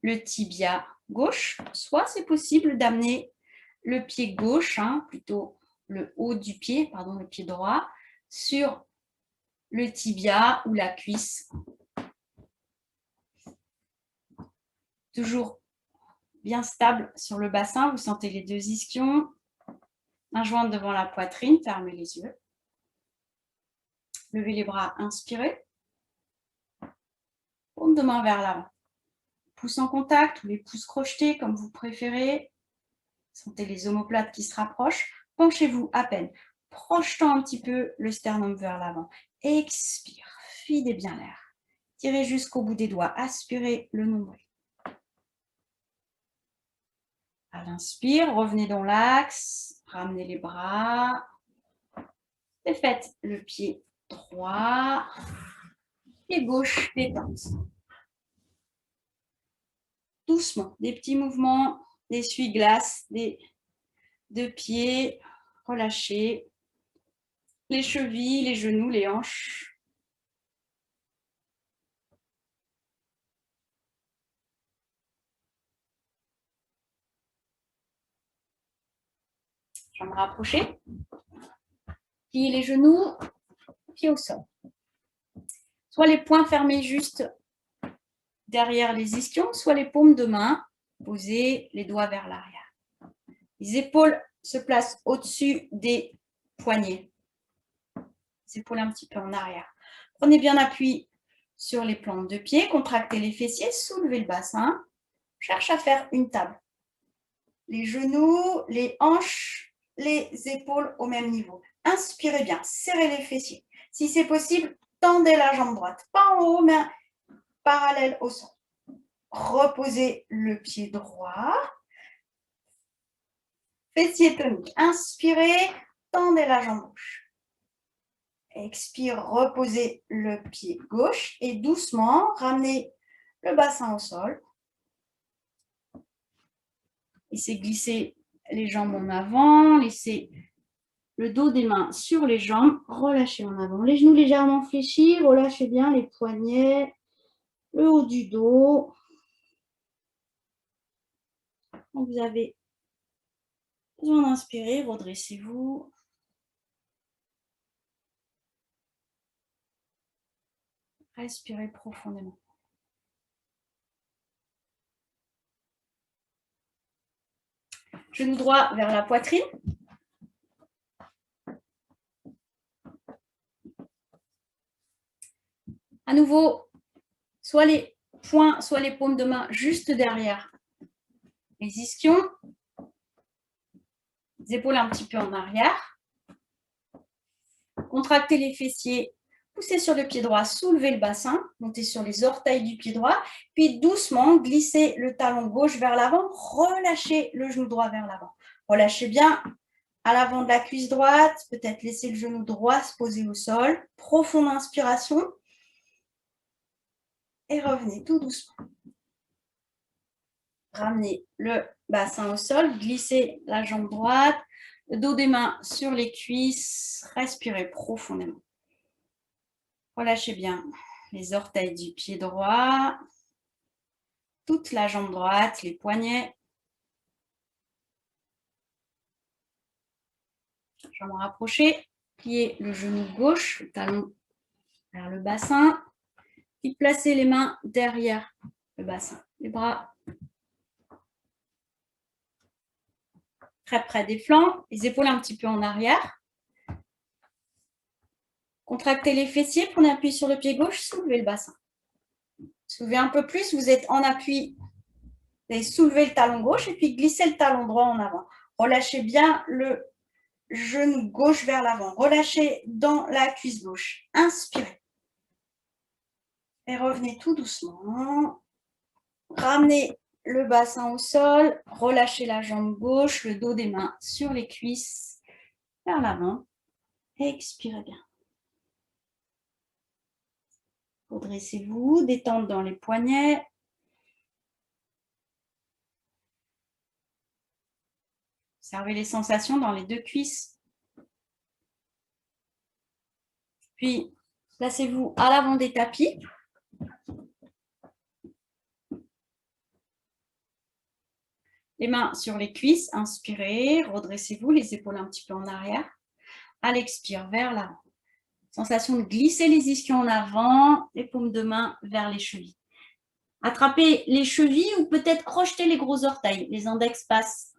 A: le tibia gauche, soit c'est possible d'amener le pied gauche, plutôt le haut du pied, pardon, le pied droit, sur le tibia ou la cuisse. Toujours bien stable sur le bassin, vous sentez les deux ischions, main jointe devant la poitrine, fermez les yeux. Levez les bras, inspirez. Paume de main vers l'avant. Pouces en contact ou les pouces crochetés comme vous préférez. Sentez les omoplates qui se rapprochent. Penchez-vous à peine, projetant un petit peu le sternum vers l'avant. Expire. Videz bien l'air. Tirez jusqu'au bout des doigts. Aspirez le nombril. À l'inspire, revenez dans l'axe. Ramenez les bras. Et faites le pied droit. Pied gauche, détente. Doucement, des petits mouvements, d'essuie-glace, des deux pieds, relâchez. Les chevilles, les genoux, les hanches. Je vais me rapprocher. Pliez les genoux, pieds au sol. Soit les poings fermés juste derrière les ischions, soit les paumes de main posées, les doigts vers l'arrière. Les épaules se placent au-dessus des poignets. Les épaules un petit peu en arrière. Prenez bien appui sur les plantes de pied, contractez les fessiers, soulevez le bassin. Cherche à faire une table. Les genoux, les hanches, les épaules au même niveau. Inspirez bien, serrez les fessiers. Si c'est possible, tendez la jambe droite. Pas en haut, mais parallèle au sol. Reposez le pied droit. Fessier tonique. Inspirez, tendez la jambe gauche. Expire, reposez le pied gauche et doucement, ramenez le bassin au sol. Laissez glisser les jambes en avant, laissez le dos des mains sur les jambes, relâchez en avant. Les genoux légèrement fléchis, relâchez bien les poignets, le haut du dos. Quand vous avez besoin d'inspirer, redressez-vous. Respirez profondément. Genou droit vers la poitrine. À nouveau, soit les poings, soit les paumes de main juste derrière les ischions. Les épaules un petit peu en arrière. Contractez les fessiers, poussez sur le pied droit, soulevez le bassin, montez sur les orteils du pied droit, puis doucement glissez le talon gauche vers l'avant, relâchez le genou droit vers l'avant. Relâchez bien à l'avant de la cuisse droite, peut-être laisser le genou droit se poser au sol. Profonde inspiration. Et revenez tout doucement. Ramenez le bassin au sol, glissez la jambe droite, le dos des mains sur les cuisses, respirez profondément. Relâchez bien les orteils du pied droit, toute la jambe droite, les poignets. Je vais me rapprocher, pliez le genou gauche, le talon vers le bassin, puis placez les mains derrière le bassin, les bras très près des flancs, les épaules un petit peu en arrière. Contractez les fessiers, prenez appui sur le pied gauche, soulevez le bassin. Soulevez un peu plus, vous êtes en appui, vous allez soulever le talon gauche et puis glissez le talon droit en avant. Relâchez bien le genou gauche vers l'avant. Relâchez dans la cuisse gauche. Inspirez. Et revenez tout doucement. Ramenez le bassin au sol. Relâchez la jambe gauche, le dos des mains sur les cuisses vers l'avant. Expirez bien. Redressez-vous, détente dans les poignets. Observez les sensations dans les deux cuisses. Puis, placez-vous à l'avant des tapis. Les mains sur les cuisses, inspirez, redressez-vous, les épaules un petit peu en arrière. À l'expire, vers l'avant. Sensation de glisser les ischions en avant, les paumes de main vers les chevilles. Attrapez les chevilles ou peut-être crochetez les gros orteils. Les index passent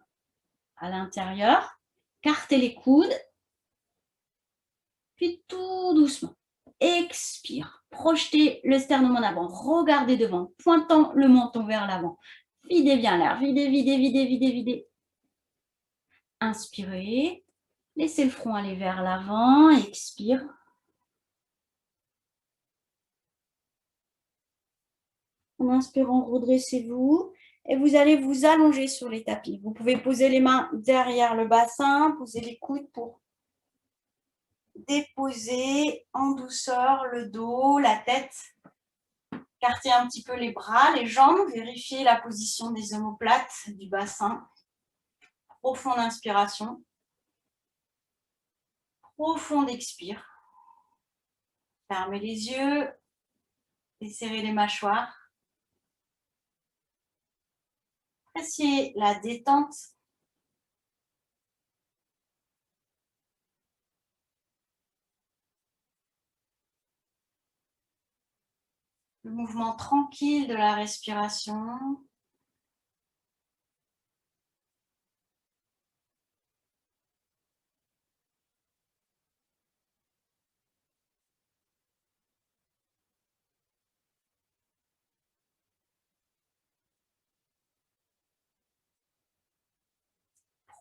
A: à l'intérieur. Cartez les coudes. Puis tout doucement. Expire. Projetez le sternum en avant. Regardez devant, pointant le menton vers l'avant. Videz bien l'air. Videz, videz, videz, videz, videz. Inspirez. Laissez le front aller vers l'avant. Expire. En inspirant, redressez-vous. Et vous allez vous allonger sur les tapis. Vous pouvez poser les mains derrière le bassin, poser les coudes pour déposer en douceur le dos, la tête. Écartez un petit peu les bras, les jambes. Vérifiez la position des omoplates du bassin. Profonde inspiration. Profonde expire. Fermez les yeux. Desserrez les mâchoires. Appréciez la détente. Le mouvement tranquille de la respiration.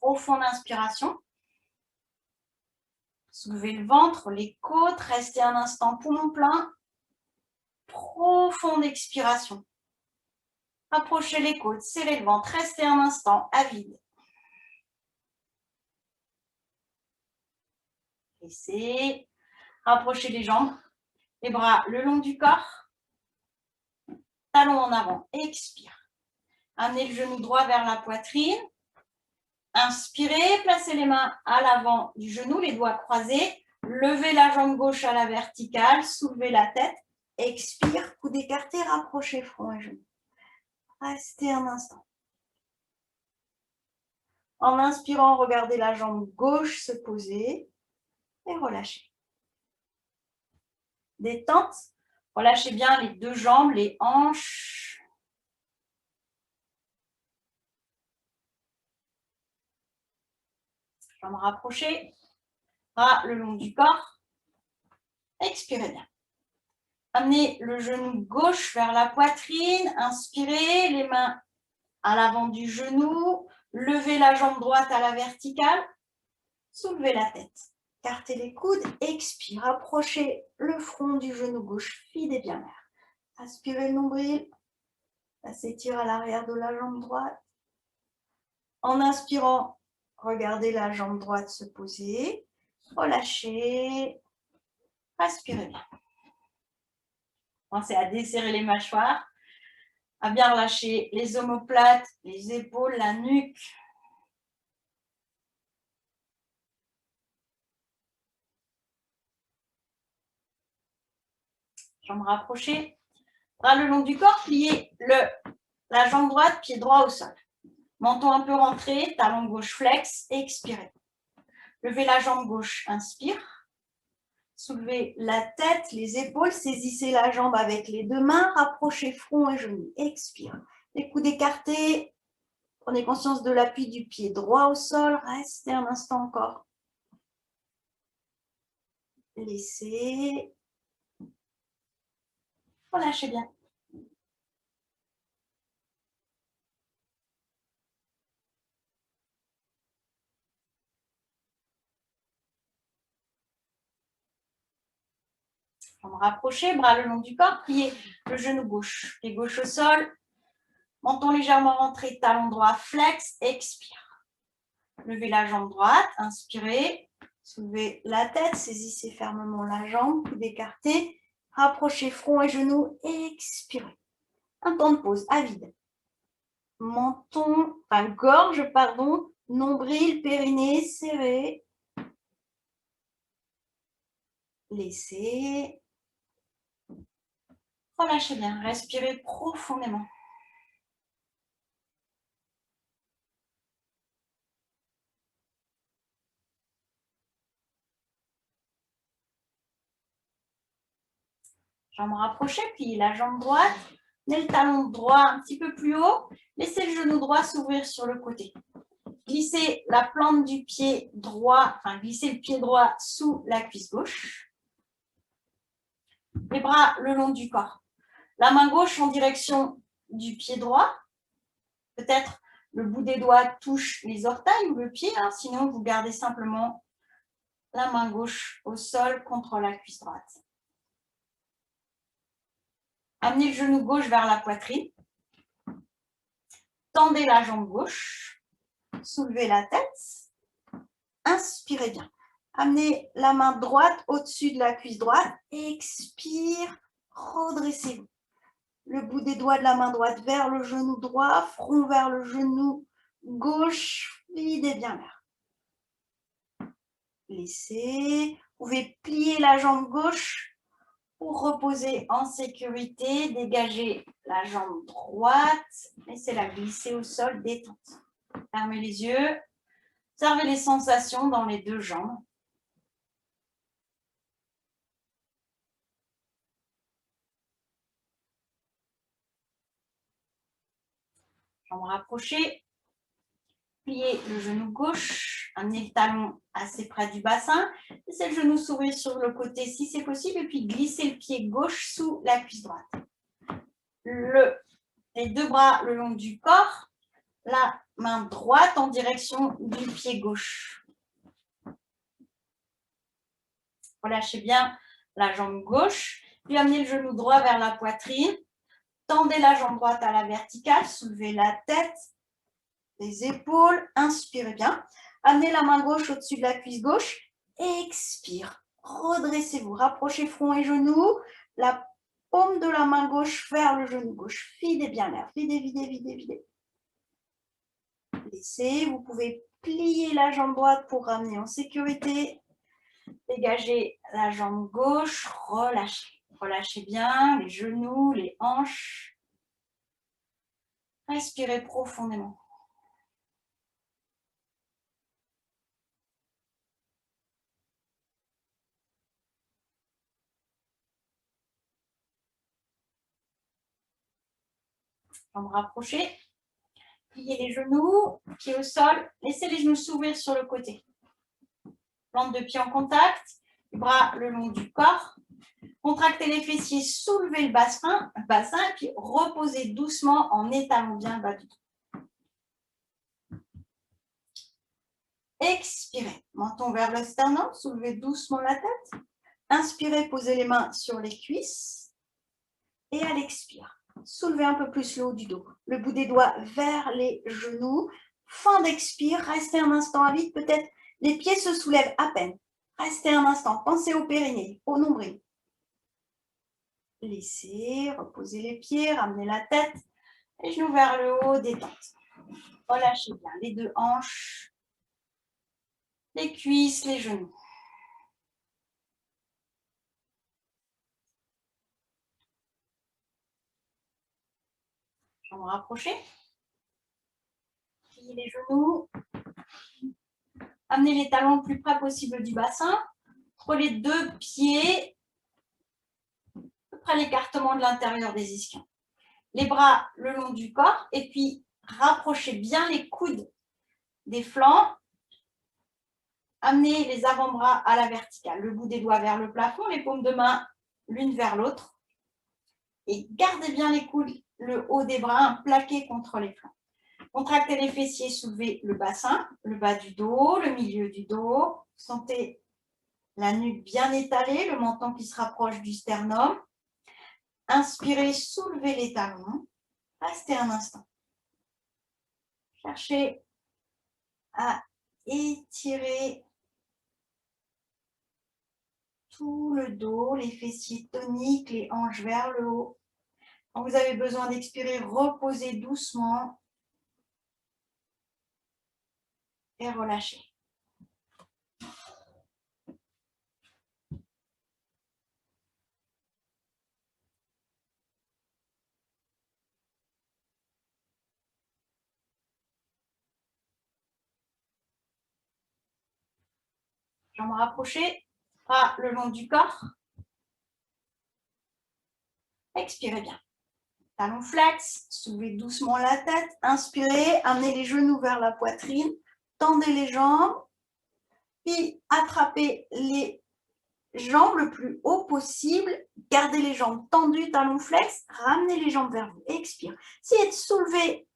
A: Profonde inspiration. Soulevez le ventre, les côtes, restez un instant poumon plein. Profonde expiration. Approchez les côtes, serrez le ventre, restez un instant à vide. Laissez. Rapprochez les jambes, les bras le long du corps. Talons en avant, expire. Amenez le genou droit vers la poitrine. Inspirez, placez les mains à l'avant du genou, les doigts croisés. Levez la jambe gauche à la verticale, soulevez la tête. Expire, coude écarté, rapprochez front et genou. Restez un instant. En inspirant, regardez la jambe gauche se poser et relâchez. Détente, relâchez bien les deux jambes, les hanches. Jambes rapprochées, bras le long du corps. Expirez bien. Amenez le genou gauche vers la poitrine. Inspirez, les mains à l'avant du genou. Levez la jambe droite à la verticale. Soulevez la tête. Écartez les coudes. Expire. Approchez le front du genou gauche. Fidez bien l'air. Aspirez le nombril. Ça s'étire à l'arrière de la jambe droite. En inspirant, regardez la jambe droite se poser. Relâchez. Respirez bien. Pensez à desserrer les mâchoires, à bien relâcher les omoplates, les épaules, la nuque. Jambes rapprochées, bras le long du corps, pliez la jambe droite, pied droit au sol. Menton un peu rentré, talon gauche flex, expirez. Levez la jambe gauche, inspire. Soulevez la tête, les épaules, saisissez la jambe avec les deux mains, rapprochez front et genoux, expire. Les coudes écartés, prenez conscience de l'appui du pied droit au sol, restez un instant encore. Laissez. Relâchez bien. Jambes rapprochées, bras le long du corps, pliez le genou gauche, pied gauche au sol, menton légèrement rentré, talon droit flex, expire. Levez la jambe droite, inspirez, soulevez la tête, saisissez fermement la jambe, coude écarté, rapprochez front et genoux, expirez. Un temps de pause à vide. Menton, gorge, pardon, nombril, périnée, serré. Laissez. Relâchez bien, respirez profondément. Jambes rapprochées, pliez la jambe droite, tenez le talon droit un petit peu plus haut, laissez le genou droit s'ouvrir sur le côté. Glissez la plante du pied droit, glissez le pied droit sous la cuisse gauche. Les bras le long du corps. La main gauche en direction du pied droit. Peut-être le bout des doigts touche les orteils ou le pied, sinon vous gardez simplement la main gauche au sol contre la cuisse droite. Amenez le genou gauche vers la poitrine. Tendez la jambe gauche. Soulevez la tête. Inspirez bien. Amenez la main droite au-dessus de la cuisse droite. Expire. Redressez-vous. Le bout des doigts de la main droite vers le genou droit. Front vers le genou gauche. Videz bien l'air. Laissez. Vous pouvez plier la jambe gauche pour reposer en sécurité. Dégagez la jambe droite. Laissez-la glisser au sol. Détente. Fermez les yeux. Observez les sensations dans les deux jambes. Jambes rapprochées. Pliez le genou gauche. Amenez le talon assez près du bassin. Laissez le genou s'ouvrir sur le côté si c'est possible. Et puis glissez le pied gauche sous la cuisse droite. Les deux bras le long du corps. La main droite en direction du pied gauche. Relâchez bien la jambe gauche. Puis amenez le genou droit vers la poitrine. Tendez la jambe droite à la verticale. Soulevez la tête, les épaules. Inspirez bien. Amenez la main gauche au-dessus de la cuisse gauche. Expire. Redressez-vous. Rapprochez front et genoux. La paume de la main gauche vers le genou gauche. Videz bien l'air. Videz, videz, videz, videz. Laissez. Vous pouvez plier la jambe droite pour ramener en sécurité. Dégagez la jambe gauche. Relâchez. Relâchez bien les genoux, les hanches. Respirez profondément. Jambes rapprochées. Pliez les genoux, pieds au sol. Laissez les genoux s'ouvrir sur le côté. Plante de pied en contact. Bras le long du corps. Contractez les fessiers, soulevez le bassin et puis reposez doucement en étalant bien le bas du dos. Expirez. Menton vers le sternum. Soulevez doucement la tête. Inspirez, posez les mains sur les cuisses. Et à l'expire, soulevez un peu plus le haut du dos. Le bout des doigts vers les genoux. Fin d'expire, restez un instant à vide. Peut-être les pieds se soulèvent à peine. Restez un instant. Pensez au périnée, au nombril. Laissez, reposez les pieds, ramenez la tête. Les genoux vers le haut, détente. Relâchez bien les deux hanches, les cuisses, les genoux. Jambes rapprochées. Pliez les genoux. Amenez les talons le plus près possible du bassin. Entre les deux pieds, à peu près l'écartement de l'intérieur des ischions. Les bras le long du corps et puis rapprochez bien les coudes des flancs. Amenez les avant-bras à la verticale, le bout des doigts vers le plafond, les paumes de main l'une vers l'autre. Et gardez bien les coudes, le haut des bras plaqué contre les flancs. Contractez les fessiers, soulevez le bassin, le bas du dos, le milieu du dos. Sentez la nuque bien étalée, le menton qui se rapproche du sternum. Inspirez, soulevez les talons. Restez un instant. Cherchez à étirer tout le dos, les fessiers toniques, les hanches vers le haut. Quand vous avez besoin d'expirer, reposez doucement et relâchez. Jambes rapprochées, bras le long du corps. Expirez bien. Talons flex, soulevez doucement la tête. Inspirez, amenez les genoux vers la poitrine. Tendez les jambes. Puis attrapez les jambes le plus haut possible. Gardez les jambes tendues, talons flex. Ramenez les jambes vers vous. Expire. Essayez de soulever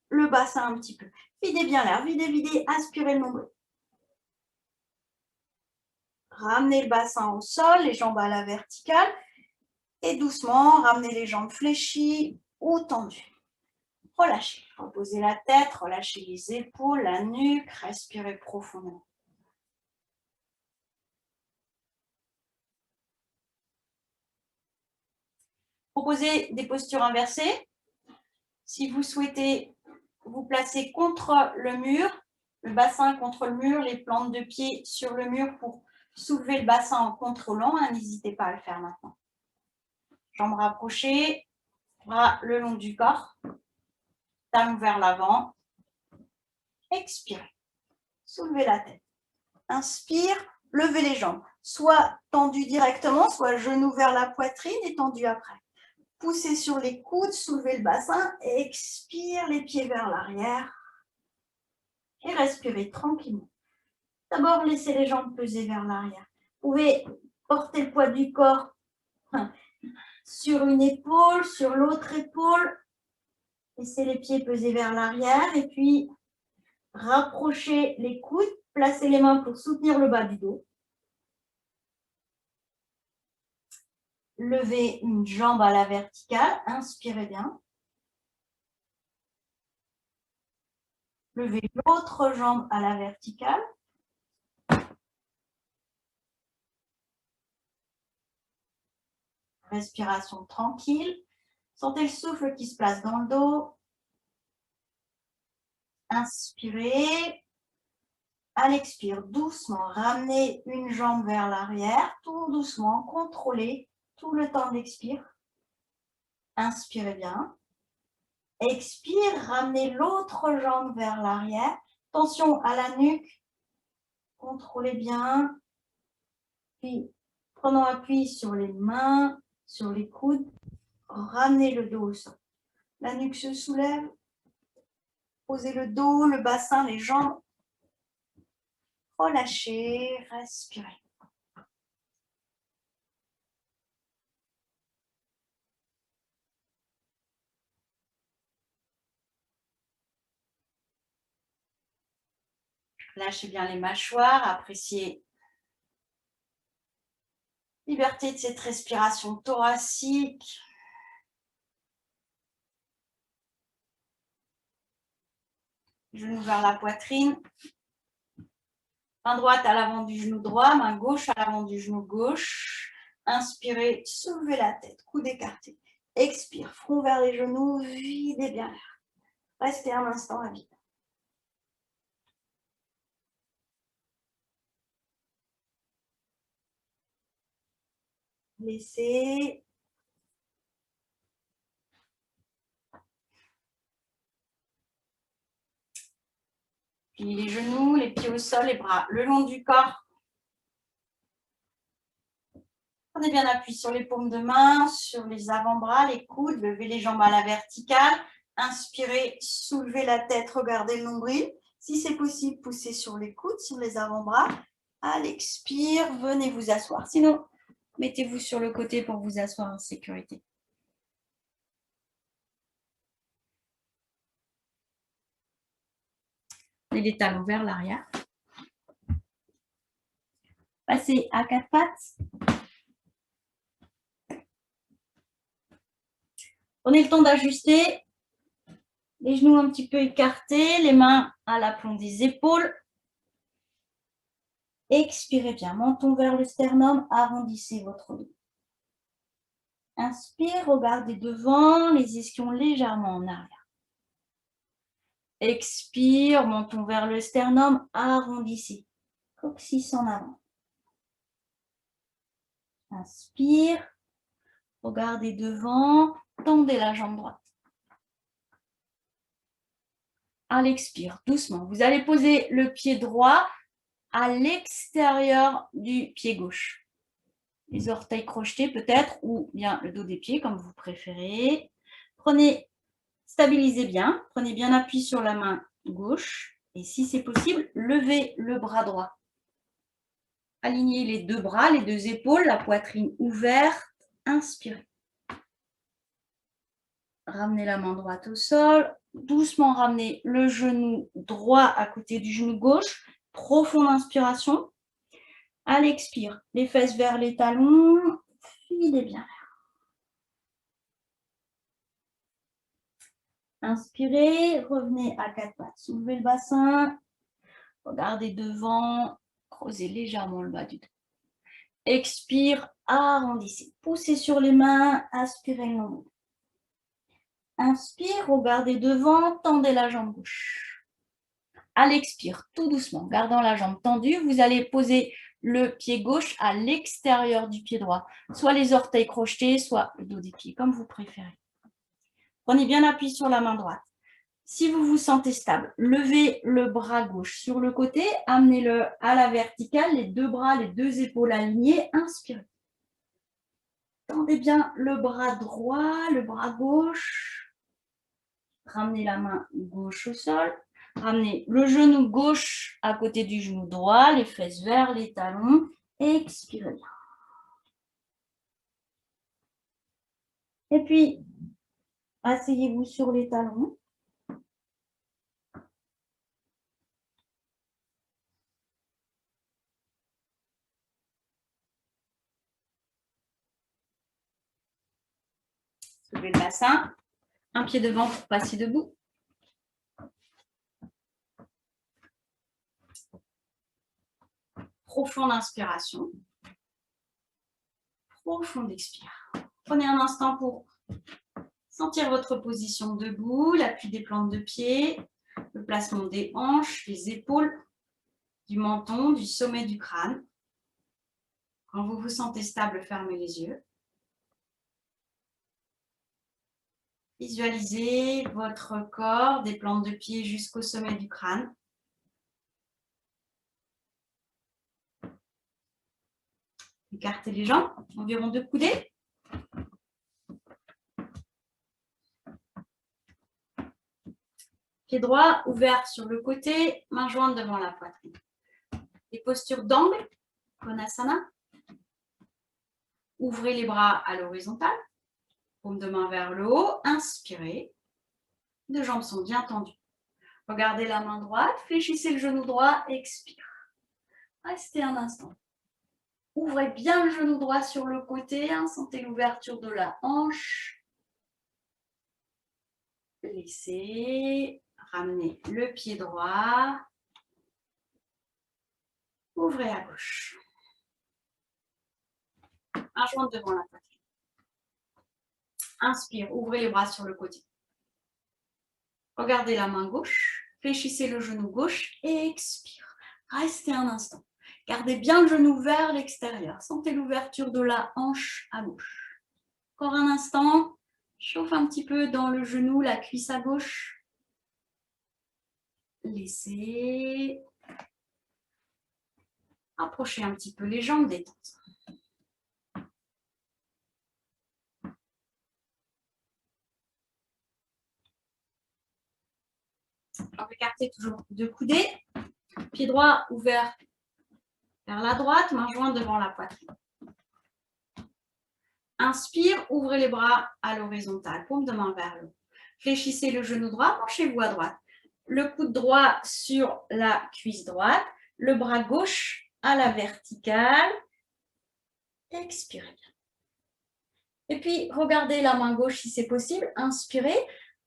A: le bassin un petit peu. Videz bien l'air. Videz, videz. Aspirez le nombril. Ramenez le bassin au sol, les jambes à la verticale. Et doucement, ramenez les jambes fléchies ou tendues. Relâchez. Reposez la tête, relâchez les épaules, la nuque, respirez profondément. Proposez des postures inversées. Si vous souhaitez vous placer contre le mur, le bassin contre le mur, les plantes de pied sur le mur pour soulever le bassin en contrôlant, n'hésitez pas à le faire maintenant. Jambes rapprochées, bras le long du corps, talons vers l'avant. Expirez, soulevez la tête. Inspire, levez les jambes, soit tendues directement, soit genoux vers la poitrine et tendues après. Poussez sur les coudes, soulevez le bassin, expire les pieds vers l'arrière et respirez tranquillement. D'abord, laissez les jambes peser vers l'arrière. Vous pouvez porter le poids du corps sur une épaule, sur l'autre épaule. Laissez les pieds peser vers l'arrière et puis rapprochez les coudes, placez les mains pour soutenir le bas du dos. Levez une jambe à la verticale, inspirez bien. Levez l'autre jambe à la verticale. Respiration tranquille. Sentez le souffle qui se place dans le dos. Inspirez. À l'expire, doucement, ramenez une jambe vers l'arrière, tout doucement, contrôlez tout le temps de l'expire. Inspirez bien. Expire, ramenez l'autre jambe vers l'arrière. Tension à la nuque. Contrôlez bien. Puis, prenons appui sur les mains, sur les coudes. Ramenez le dos au sol. La nuque se soulève. Posez le dos, le bassin, les jambes. Relâchez, respirez. Lâchez bien les mâchoires, appréciez la liberté de cette respiration thoracique. Genou vers la poitrine. Main droite à l'avant du genou droit, main gauche à l'avant du genou gauche. Inspirez, soulevez la tête, coude écarté. Expire, front vers les genoux, videz bien l'air. Restez un instant à vide. Laissez. Puis les genoux, les pieds au sol, les bras le long du corps. Prenez bien appui sur les paumes de main, sur les avant-bras, les coudes. Levez les jambes à la verticale. Inspirez, soulevez la tête, regardez le nombril. Si c'est possible, poussez sur les coudes, sur les avant-bras. À l'expire, venez vous asseoir. Sinon, mettez-vous sur le côté pour vous asseoir en sécurité. Et les talons vers l'arrière. Passez à quatre pattes. Prenez le temps d'ajuster. Les genoux un petit peu écartés, les mains à l'aplomb des épaules. Expirez bien, menton vers le sternum, arrondissez votre dos. Inspire, regardez devant, les ischions légèrement en arrière. Expire, menton vers le sternum, arrondissez. Coccyx en avant. Inspire, regardez devant, tendez la jambe droite. À l'expire, doucement, vous allez poser le pied droit à l'extérieur du pied gauche. Les orteils crochetés peut-être, ou bien le dos des pieds, comme vous préférez. Stabilisez bien, prenez bien appui sur la main gauche. Et si c'est possible, levez le bras droit. Alignez les deux bras, les deux épaules, la poitrine ouverte. Inspirez. Ramenez la main droite au sol. Doucement ramenez le genou droit à côté du genou gauche. Profonde inspiration. À l'expire, les fesses vers les talons. Filez bien l'air. Inspirez, revenez à quatre pattes. Soulevez le bassin, regardez devant, creusez légèrement le bas du dos. Expire, arrondissez. Poussez sur les mains, aspirez le nombril. Inspire, regardez devant, tendez la jambe gauche. À l'expire, tout doucement, gardant la jambe tendue, vous allez poser le pied gauche à l'extérieur du pied droit. Soit les orteils crochetés, soit le dos des pieds, comme vous préférez. Prenez bien appui sur la main droite. Si vous vous sentez stable, levez le bras gauche sur le côté, amenez-le à la verticale, les deux bras, les deux épaules alignées, inspirez. Tendez bien le bras droit, le bras gauche. Ramenez la main gauche au sol. Ramenez le genou gauche à côté du genou droit, les fesses vers les talons. Expirez bien. Et puis, asseyez-vous sur les talons. Soulevez le bassin. Un pied devant pour passer debout. Profonde inspiration. Profonde expire. Prenez un instant pour sentir votre position debout, l'appui des plantes de pied, le placement des hanches, des épaules, du menton, du sommet du crâne. Quand vous vous sentez stable, fermez les yeux. Visualisez votre corps, des plantes de pied jusqu'au sommet du crâne. Écartez les jambes, environ 2 coudées. Pied droit ouvert sur le côté, main jointe devant la poitrine. Les postures d'angle, Konasana. Ouvrez les bras à l'horizontale, paume de main vers le haut, inspirez. Les jambes sont bien tendues. Regardez la main droite, fléchissez le genou droit, expire. Restez un instant. Ouvrez bien le genou droit sur le côté, sentez l'ouverture de la hanche. Laissez, ramenez le pied droit. Ouvrez à gauche. Main jointe devant la poitrine. Inspire, ouvrez les bras sur le côté. Regardez la main gauche, fléchissez le genou gauche et expire. Restez un instant. Gardez bien le genou vers l'extérieur. Sentez l'ouverture de la hanche à gauche. Encore un instant. Chauffe un petit peu dans le genou, la cuisse à gauche. Laissez. Approchez un petit peu les jambes, détente. Alors, écartez toujours 2 coudées. Pied droit ouvert vers la droite, main jointe devant la poitrine. Inspire, ouvrez les bras à l'horizontale, paume de main vers le haut. Fléchissez le genou droit, penchez-vous à droite. Le coude droit sur la cuisse droite, le bras gauche à la verticale. Expirez bien. Et puis, regardez la main gauche si c'est possible. Inspirez,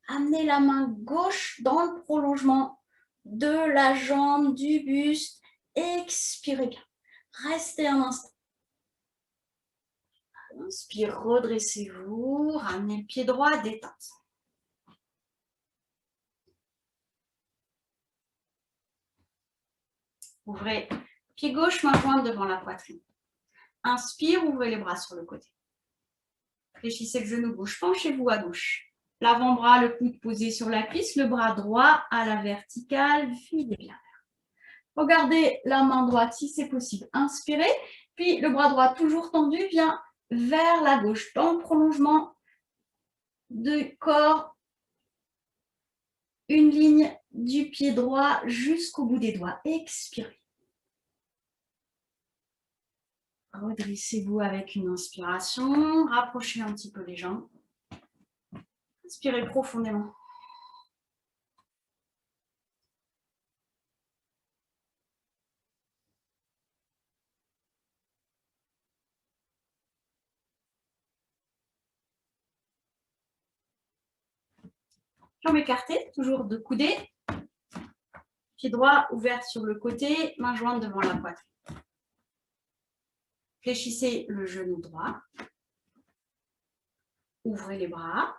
A: amenez la main gauche dans le prolongement de la jambe, du buste. Expirez bien. Restez un instant. Inspire, redressez-vous, ramenez le pied droit, détente. Ouvrez pied gauche, main jointe devant la poitrine. Inspire, ouvrez les bras sur le côté. Fléchissez le genou gauche, penchez-vous à gauche. L'avant-bras, le coude posé sur la cuisse, le bras droit à la verticale, filez bien. Regardez la main droite si c'est possible. Inspirez, puis le bras droit toujours tendu vient vers la gauche, dans le prolongement du corps. Une ligne du pied droit jusqu'au bout des doigts. Expirez. Redressez-vous avec une inspiration. Rapprochez un petit peu les jambes. Inspirez profondément. Jambes écartées, toujours de coudées. Pied droit ouvert sur le côté, main jointe devant la poitrine. Fléchissez le genou droit. Ouvrez les bras.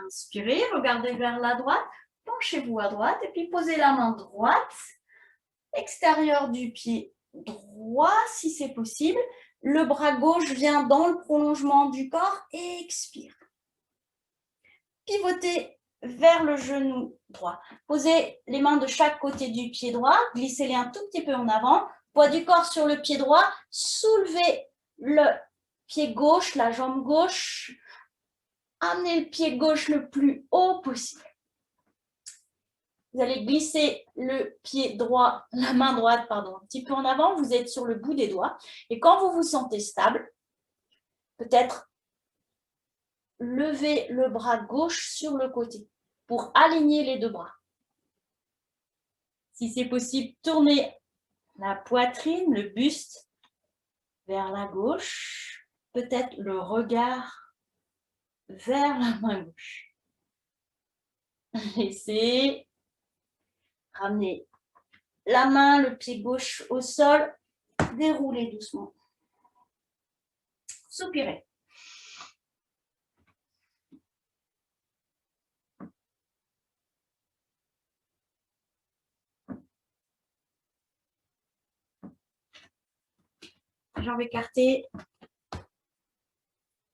A: Inspirez, regardez vers la droite. Penchez-vous à droite et puis posez la main droite, extérieur du pied droit si c'est possible. Le bras gauche vient dans le prolongement du corps et expire. Pivotez vers le genou droit. Posez les mains de chaque côté du pied droit, glissez-les un tout petit peu en avant. Poids du corps sur le pied droit, soulevez le pied gauche, la jambe gauche. Amenez le pied gauche le plus haut possible. Vous allez glisser le pied droit, la main droite, pardon, un petit peu en avant. Vous êtes sur le bout des doigts. Et quand vous vous sentez stable, peut-être levez le bras gauche sur le côté pour aligner les deux bras. Si c'est possible, tournez la poitrine, le buste vers la gauche. Peut-être le regard vers la main gauche. Laissez. Ramenez la main, le pied gauche au sol. Déroulez doucement. Soupirez. Jambes écartées.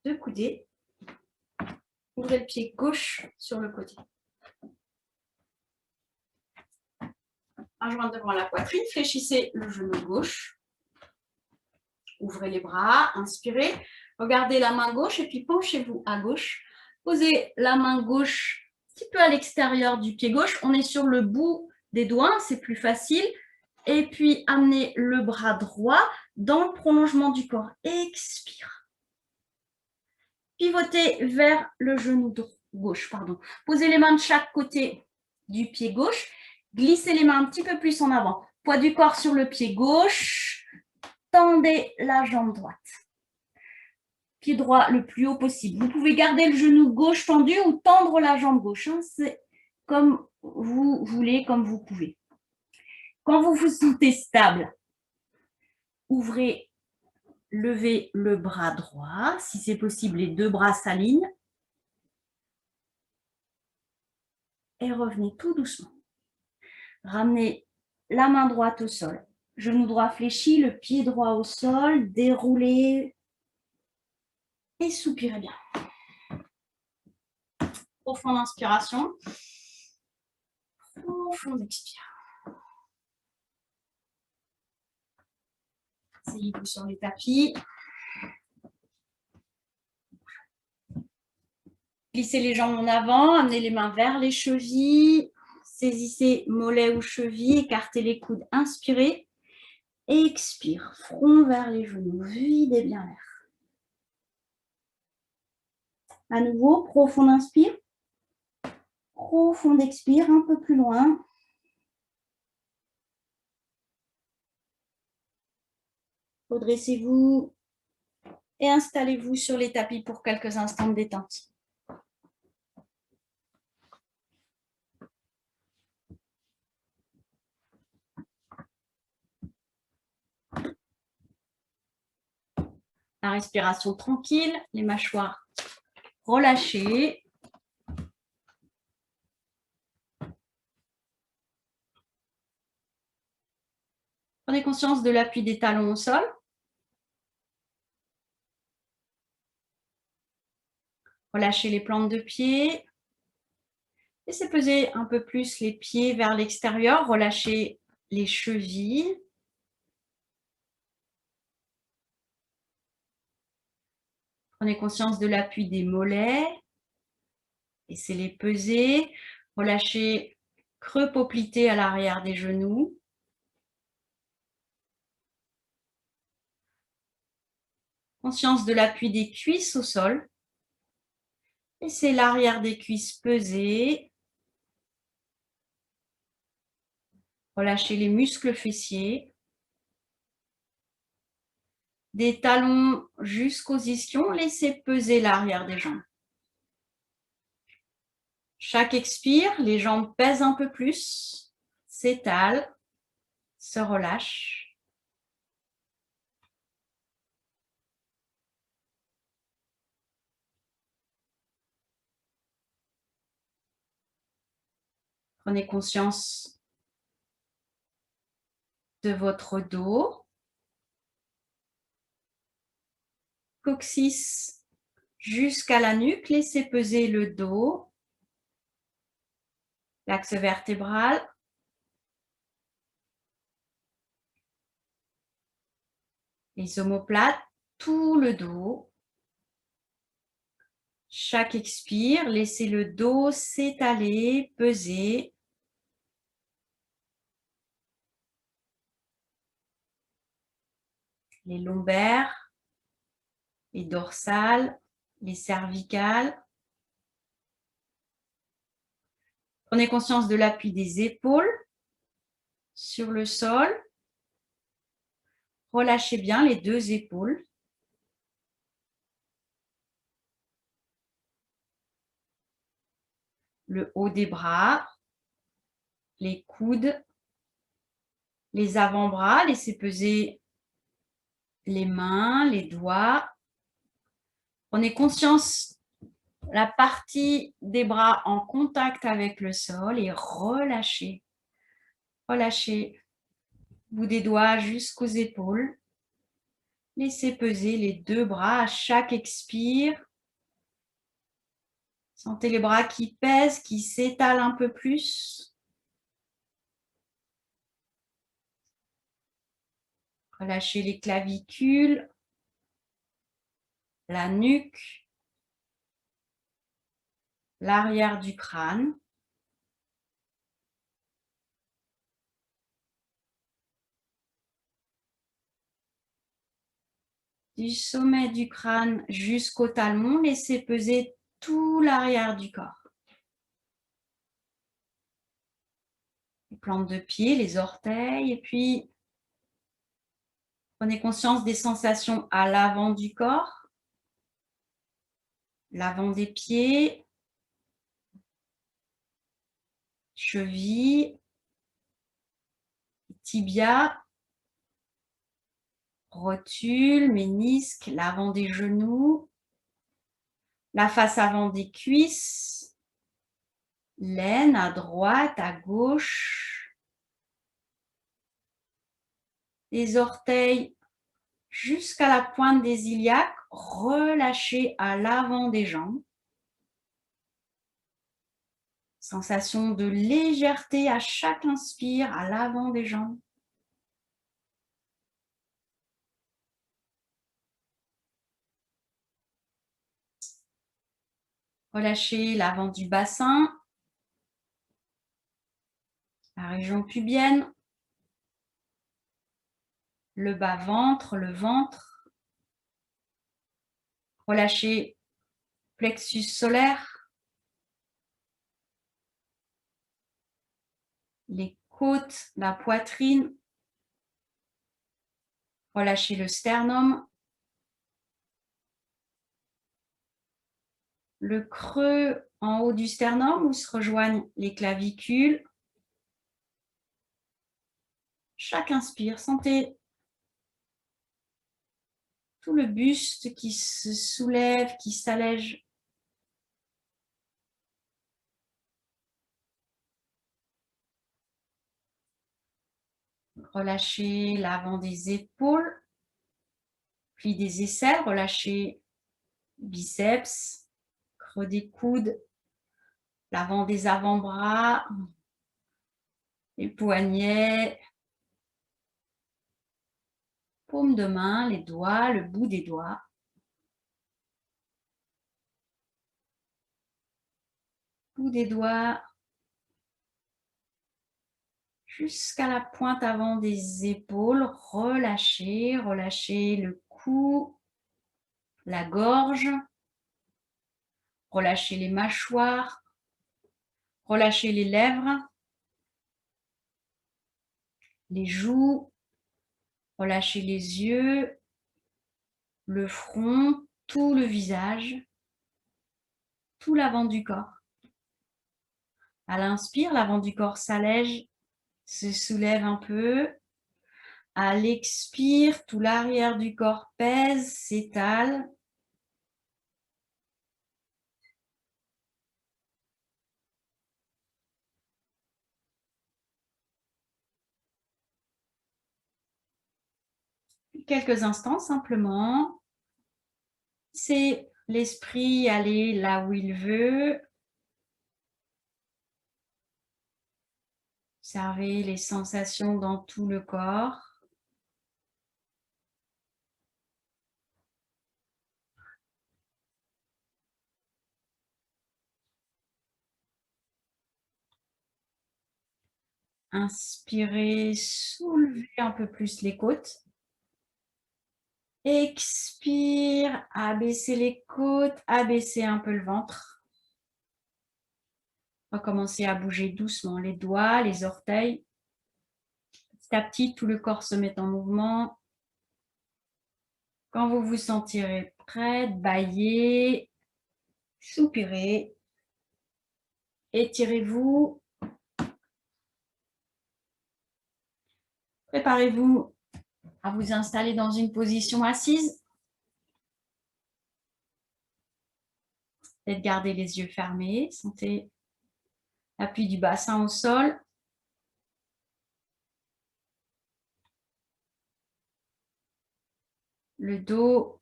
A: Deux coudées. Ouvrez le pied gauche sur le côté. Main jointe devant la poitrine. Fléchissez le genou gauche. Ouvrez les bras. Inspirez. Regardez la main gauche et puis penchez-vous à gauche. Posez la main gauche un petit peu à l'extérieur du pied gauche. On est sur le bout des doigts, c'est plus facile. Et puis, amenez le bras droit dans le prolongement du corps. Expire. Pivotez vers le genou gauche. Posez les mains de chaque côté du pied gauche. Glissez les mains un petit peu plus en avant. Poids du corps sur le pied gauche. Tendez la jambe droite. Pied droit le plus haut possible. Vous pouvez garder le genou gauche tendu ou tendre la jambe gauche. C'est comme vous voulez, comme vous pouvez. Quand vous vous sentez stable, levez le bras droit. Si c'est possible, les deux bras s'alignent. Et revenez tout doucement. Ramenez la main droite au sol. Genou droit fléchi, le pied droit au sol. Déroulez. Et soupirez bien. Profonde inspiration. Profonde expire. Asseyez-vous sur les tapis. Glissez les jambes en avant, amenez les mains vers les chevilles. Saisissez mollets ou chevilles, écartez les coudes, inspirez. Expire, front vers les genoux, videz bien l'air. À nouveau, profonde inspire. Profonde expire, un peu plus loin. Redressez-vous et installez-vous sur les tapis pour quelques instants de détente. La respiration tranquille, les mâchoires relâchées. Prenez conscience de l'appui des talons au sol. Relâchez les plantes de pied. Laissez peser un peu plus les pieds vers l'extérieur. Relâchez les chevilles. Prenez conscience de l'appui des mollets. Laissez-les peser. Relâchez creux poplité à l'arrière des genoux. Conscience de l'appui des cuisses au sol. Laissez l'arrière des cuisses peser. Relâchez les muscles fessiers. Des talons jusqu'aux ischions, laissez peser l'arrière des jambes. Chaque expire, les jambes pèsent un peu plus, s'étalent, se relâchent. Prenez conscience de votre dos, coccyx jusqu'à la nuque, laissez peser le dos, l'axe vertébral, les omoplates, tout le dos. Chaque expire, laissez le dos s'étaler, peser. Les lombaires, les dorsales, les cervicales. Prenez conscience de l'appui des épaules sur le sol. Relâchez bien les deux épaules. Le haut des bras, les coudes, les avant-bras. Laissez peser les mains, les doigts. Prenez conscience de la partie des bras en contact avec le sol et relâchez. Relâchez bout des doigts jusqu'aux épaules. Laissez peser les deux bras à chaque expire. Sentez les bras qui pèsent, qui s'étalent un peu plus. Relâchez les clavicules, la nuque, l'arrière du crâne. Du sommet du crâne jusqu'au talon, laissez peser tout l'arrière du corps. Les plantes de pied, les orteils, et puis prenez conscience des sensations à l'avant du corps, l'avant des pieds, chevilles, tibias, rotules, ménisques, l'avant des genoux, la face avant des cuisses, l'aine à droite, à gauche, les orteils jusqu'à la pointe des iliaques, relâchés à l'avant des jambes. Sensation de légèreté à chaque inspire à l'avant des jambes. Relâchez l'avant du bassin, la région pubienne, le bas-ventre, le ventre. Relâchez plexus solaire, les côtes, la poitrine. Relâchez le sternum, le creux en haut du sternum où se rejoignent les clavicules. Chaque inspire, sentez tout le buste qui se soulève, qui s'allège. Relâchez l'avant des épaules, pli des aisselles, relâchez biceps, creux des coudes, l'avant des avant-bras, les poignets, paume de main, les doigts, le bout des doigts. Bout des doigts jusqu'à la pointe avant des épaules. Relâchez, relâchez le cou, la gorge. Relâchez les mâchoires. Relâchez les lèvres, les joues. Relâchez les yeux, le front, tout le visage, tout l'avant du corps. À l'inspire, l'avant du corps s'allège, se soulève un peu. À l'expire, tout l'arrière du corps pèse, s'étale. Quelques instants simplement. C'est l'esprit aller là où il veut. Observez les sensations dans tout le corps. Inspirez, soulevez un peu plus les côtes. Expire, abaissez les côtes, abaissez un peu le ventre. On va commencer à bouger doucement les doigts, les orteils. Petit à petit, tout le corps se met en mouvement. Quand vous vous sentirez prête, bâillez, soupirez, étirez-vous. Préparez-vous à vous installer dans une position assise. Peut-être garder les yeux fermés. Sentez l'appui du bassin au sol. Le dos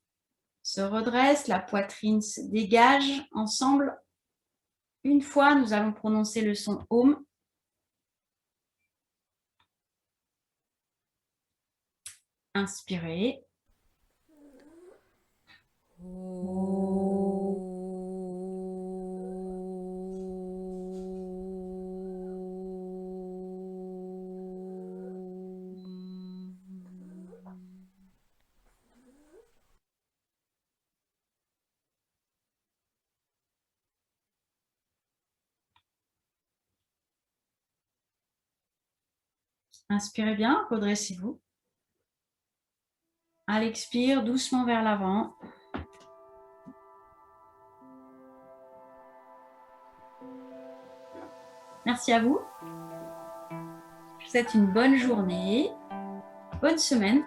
A: se redresse, la poitrine se dégage. Ensemble, une fois, nous allons prononcer le son Om. Inspirez. Inspirez bien, redressez-vous. À l'expire, doucement vers l'avant. Merci à vous. Je vous souhaite une bonne journée, bonne semaine.